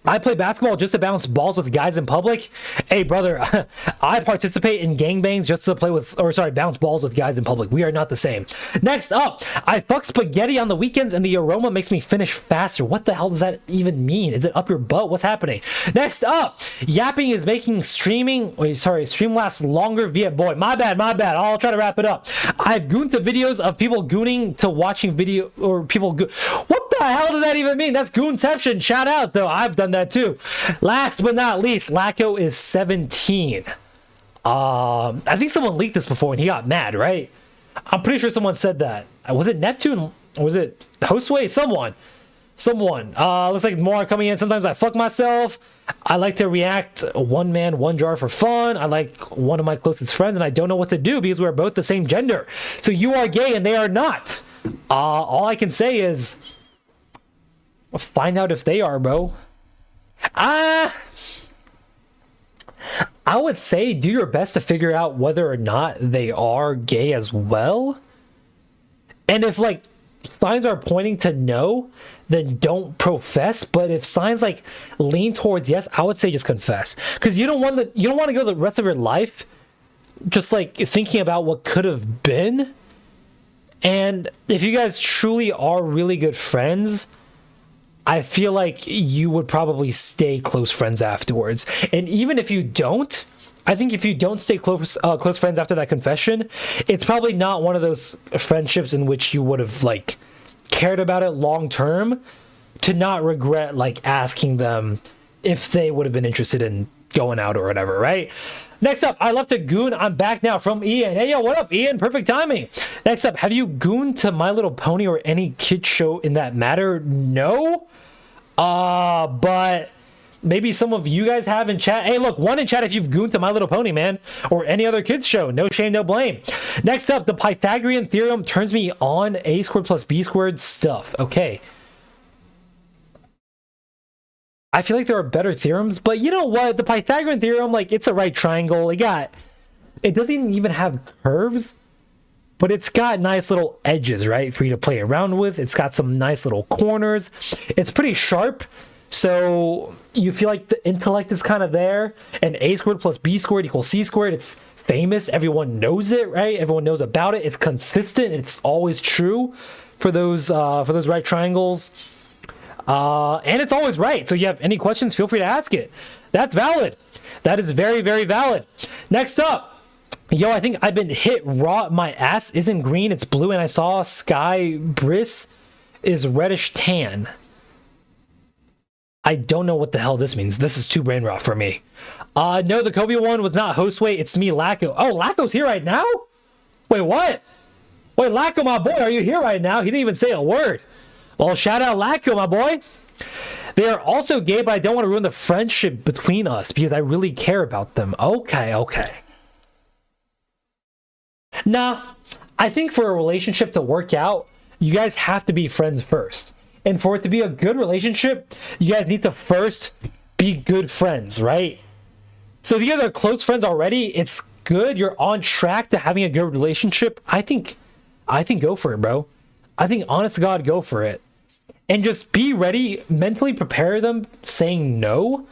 I play basketball just to bounce balls with guys in public. Hey, brother, I participate in gangbangs just to bounce balls with guys in public. We are not the same. Next up, I fuck spaghetti on the weekends and the aroma makes me finish faster. What the hell does that even mean? Is it up your butt? What's happening? Next up, yapping is making stream last longer via boy. My bad. I'll try to wrap it up. I've gooned to videos of people gooning to watching video or people what the hell does that even mean? That's goonception. Shout out though. I've done that too. Last but not least, Lacko is 17. I think someone leaked this before and he got mad, right? I'm pretty sure someone said that. Was it Neptune? Or was it Hostway? Someone. Looks like more are coming in. Sometimes I fuck myself. I like to react one man, one jar for fun. I like one of my closest friends and I don't know what to do because we're both the same gender. So you are gay and they are not. All I can say is find out if they are, bro. I would say do your best to figure out whether or not they are gay as well. And if like signs are pointing to no, then don't profess. But if signs like lean towards yes, I would say just confess. Because you don't want to go the rest of your life just like thinking about what could have been. And if you guys truly are really good friends, I feel like you would probably stay close friends afterwards. And even if you don't, I think if you don't stay close friends after that confession, it's probably not one of those friendships in which you would have like cared about it long term to not regret like asking them if they would have been interested in going out or whatever, right? Next up, I left a goon. I'm back now from Ian. Hey, yo, what up, Ian? Perfect timing. Next up, have you gooned to My Little Pony or any kid show in that matter? No. But maybe some of you guys have in chat. Hey, look, one in chat if you've gooned to My Little Pony, man, or any other kids show. No shame, no blame. Next up, the Pythagorean theorem turns me on. A squared plus B squared stuff. Okay. I feel like there are better theorems, but you know what? The Pythagorean theorem, like, it's a right triangle. It doesn't even have curves, but it's got nice little edges, right, for you to play around with. It's got some nice little corners. It's pretty sharp, so you feel like the intellect is kind of there. And A squared plus B squared equals C squared. It's famous. Everyone knows it, right? Everyone knows about it. It's consistent. It's always true for those right triangles. And it's always right. So you have any questions, feel free to ask it. That's valid. That is very, very valid. Next up. Yo, I think I've been hit raw. My ass isn't green, it's blue, and I saw Sky Briss is reddish tan. I don't know what the hell this means. This is too brain rot for me. No, the Kobe one was not Hostway. It's me, Lacko. Oh, Lacko's here right now? Wait, what? Wait, Lacko, my boy, are you here right now? He didn't even say a word. Well, shout out Lacko, my boy. They are also gay, but I don't want to ruin the friendship between us because I really care about them. Okay. Nah, I think for a relationship to work out, you guys have to be friends first. And for it to be a good relationship, you guys need to first be good friends, right? So if you guys are close friends already, it's good. You're on track to having a good relationship. I think go for it, bro. I think, honest to God, go for it. And just be ready, mentally prepare them saying no.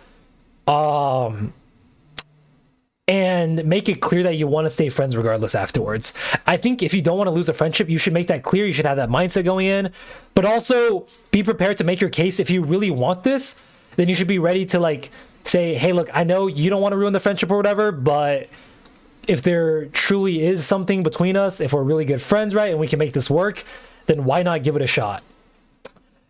And make it clear that you want to stay friends regardless afterwards. I think if you don't want to lose a friendship, you should make that clear. You should have that mindset going in. But also be prepared to make your case. If you really want this, then you should be ready to like Say, hey, look, I know you don't want to ruin the friendship or whatever, but if there truly is something between us, if we're really good friends, right, and we can make this work, then why not give it a shot?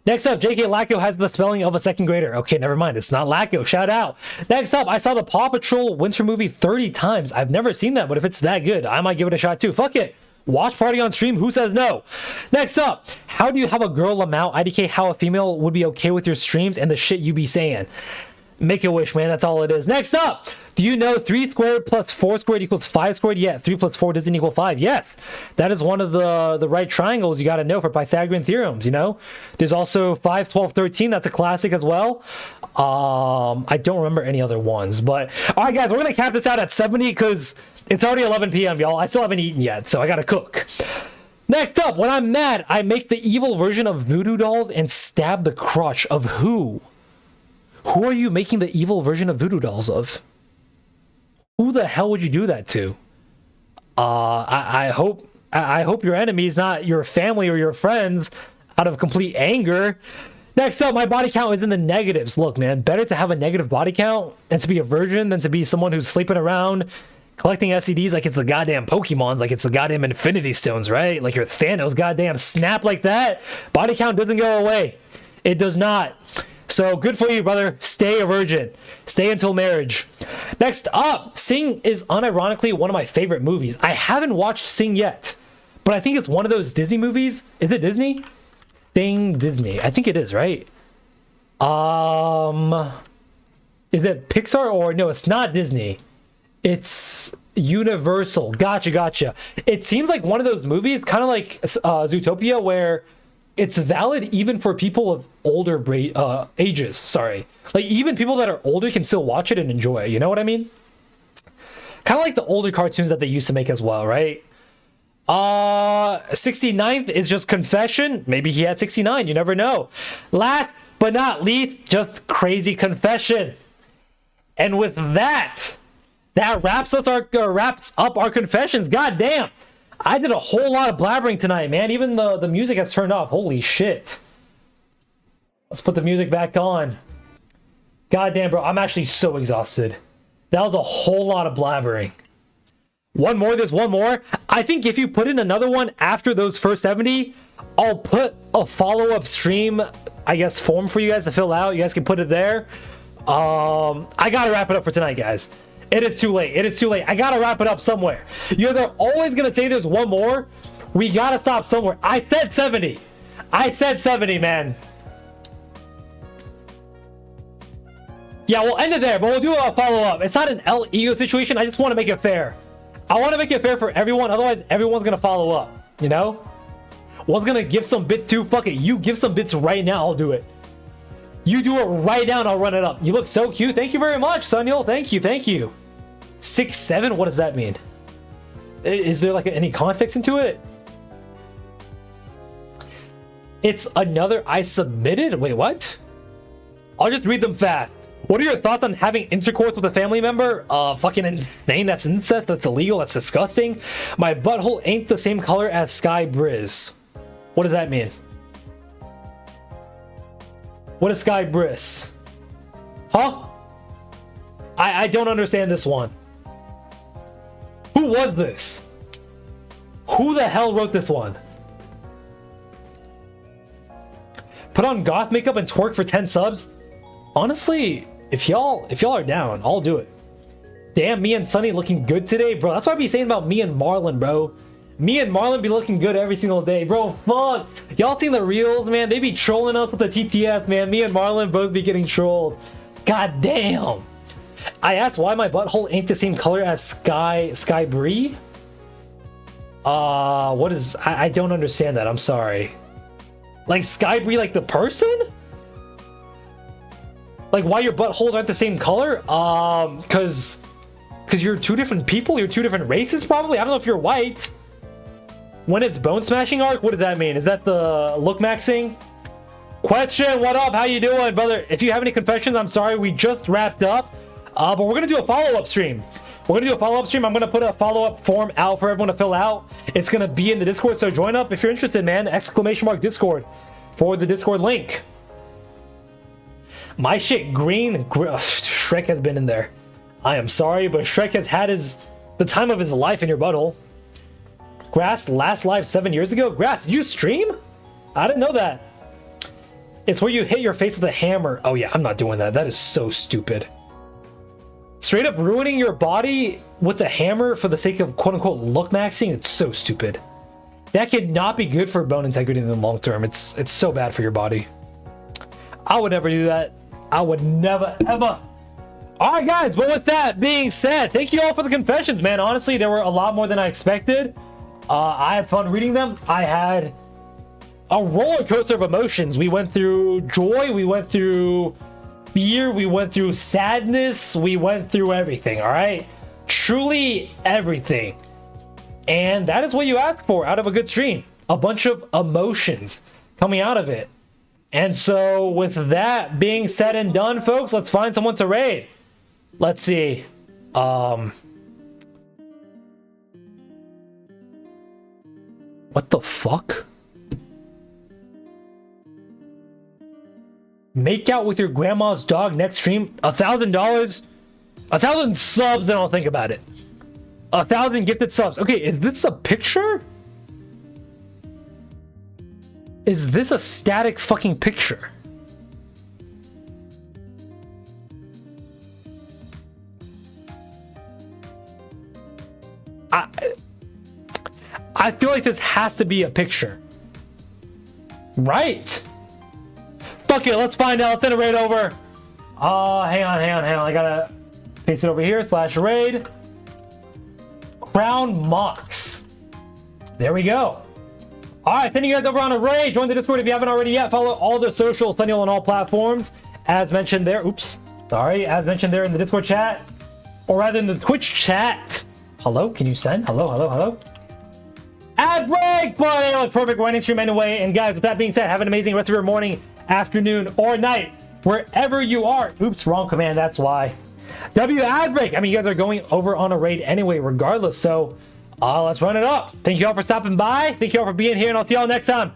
Next up, JK Lacko has the spelling of a second grader. Okay, never mind. It's not Lacko. Shout out. Next up, I saw the Paw Patrol winter movie 30 times. I've never seen that, but if it's that good, I might give it a shot too. Fuck it. Watch party on stream. Who says no? Next up, how do you have a girl amount? IDK, how a female would be okay with your streams and the shit you be saying. Make a wish, man. That's all it is. Next up, do you know 3 squared plus 4 squared equals 5 squared? Yeah, 3 plus 4 doesn't equal 5. Yes, that is one of the right triangles you got to know for Pythagorean theorems, you know? There's also 5, 12, 13. That's a classic as well. I don't remember any other ones, but all right, guys, we're going to cap this out at 70 because it's already 11 p.m., y'all. I still haven't eaten yet, so I got to cook. Next up, when I'm mad, I make the evil version of voodoo dolls and stab the crotch of who? Who are you making the evil version of voodoo dolls of? Who the hell would you do that to? I hope your enemy is not your family or your friends out of complete anger. Next up, my body count is in the negatives. Look, man, better to have a negative body count and to be a virgin than to be someone who's sleeping around collecting SCDs like it's the goddamn Pokemons, like it's the goddamn Infinity Stones, right? Like your Thanos goddamn snap like that. Body count doesn't go away. It does not. So good for you, brother. Stay a virgin. Stay until marriage. Next up, Sing is unironically one of my favorite movies. I haven't watched Sing yet, but I think it's one of those Disney movies. Is it Disney? Sing Disney. I think it is, right? Is it Pixar or no, it's not Disney. It's Universal. Gotcha. It seems like one of those movies, kind of like Zootopia, where it's valid even for people of older ages. Sorry. Like, even people that are older can still watch it and enjoy it. You know what I mean? Kind of like the older cartoons that they used to make as well, right? 69th is just confession. Maybe he had 69. You never know. Last but not least, just crazy confession. And with that wraps up our confessions. God damn. I did a whole lot of blabbering tonight, man. Even the music has turned off. Holy shit. Let's put the music back on. God damn, bro. I'm actually so exhausted. That was a whole lot of blabbering. One more. There's one more. I think if you put in another one after those first 70, I'll put a follow-up stream, I guess, form for you guys to fill out. You guys can put it there. I gotta wrap it up for tonight, guys. It is too late. I gotta wrap it up somewhere. You guys are always gonna say there's one more. We gotta stop somewhere. I said 70. Man. Yeah, we'll end it there, but we'll do a follow-up. It's not an L ego situation. I just want to make it fair. I want to make it fair for everyone. Otherwise, everyone's gonna follow up. You know? One's gonna give some bits too. Fuck it. You give some bits right now. I'll do it. You do it right now and I'll run it up. You look so cute. Thank you very much, Sunil. Thank you. 6'7"? What does that mean? Is there like any context into it? It's another I submitted? Wait, what? I'll just read them fast. What are your thoughts on having intercourse with a family member? Fucking insane. That's incest. That's illegal. That's disgusting. My butthole ain't the same color as Sky Briz. What does that mean? What is Sky Briz? Huh? I don't understand this one. Who was this? Who the hell wrote this one? Put on goth makeup and twerk for 10 subs? Honestly, if y'all are down, I'll do it. Damn, me and Sunny looking good today, bro. That's what I be saying about me and Marlon, bro. Me and Marlon be looking good every single day, bro. Fuck. Y'all seen the reels, man? They be trolling us with the TTS, man. Me and Marlon both be getting trolled. God damn. I asked why my butthole ain't the same color as Sky Bree. What is? I don't understand that. I'm sorry. Like Sky Bree, like the person? Like why your buttholes aren't the same color? Because you're two different people. You're two different races, probably. I don't know if you're white. When it's bone smashing arc, what does that mean? Is that the look maxing? Question, what up? How you doing, brother? If you have any confessions, I'm sorry, we just wrapped up. But we're gonna do a follow-up stream. I'm gonna put a follow-up form out for everyone to fill out. It's gonna be in the Discord, so join up if you're interested, man. ! Discord for the Discord link. My shit green. Shrek has been in there. I am sorry, but Shrek has had the time of his life in your butthole. Grass last live 7 years ago? Grass, did you stream? I didn't know that. It's where you hit your face with a hammer. Oh yeah, I'm not doing that. That is so stupid. Straight up ruining your body with a hammer for the sake of quote-unquote look maxing? It's so stupid. That could not be good for bone integrity in the long term. It's so bad for your body. I would never do that. I would never, ever. All right, guys. But with that being said, thank you all for the confessions, man. Honestly, there were a lot more than I expected. I had fun reading them. I had a roller coaster of emotions. We went through joy. We went through fear. We went through sadness. We went through everything. All right. Truly everything. And that is what you ask for out of a good stream. A bunch of emotions coming out of it. And so with that being said and done, folks, let's find someone to raid. Let's see. What the fuck? Make out with your grandma's dog next stream? $1,000? 1,000 subs, then I'll think about it. 1,000 gifted subs. Okay, is this a picture? Is this a static fucking picture? I feel like this has to be a picture. Right. Fuck it, let's find out. Let's send a raid over. Hang on. I gotta paste it over here. /raid. Crown Mox. There we go. All right, sending you guys over on a raid. Join the Discord if you haven't already yet. Follow all the socials, Sunnyl on all platforms. As mentioned there. Oops. Sorry. As mentioned there in the Discord chat. Or rather in the Twitch chat. Hello? Can you send? Hello? Ad break! But it was perfect running stream anyway. And guys, with that being said, have an amazing rest of your morning, afternoon, or night. Wherever you are. Oops, wrong command. That's why. W ad break. I mean, you guys are going over on a raid anyway, regardless. So let's run it up. Thank you all for stopping by. Thank you all for being here, and I'll see y'all next time.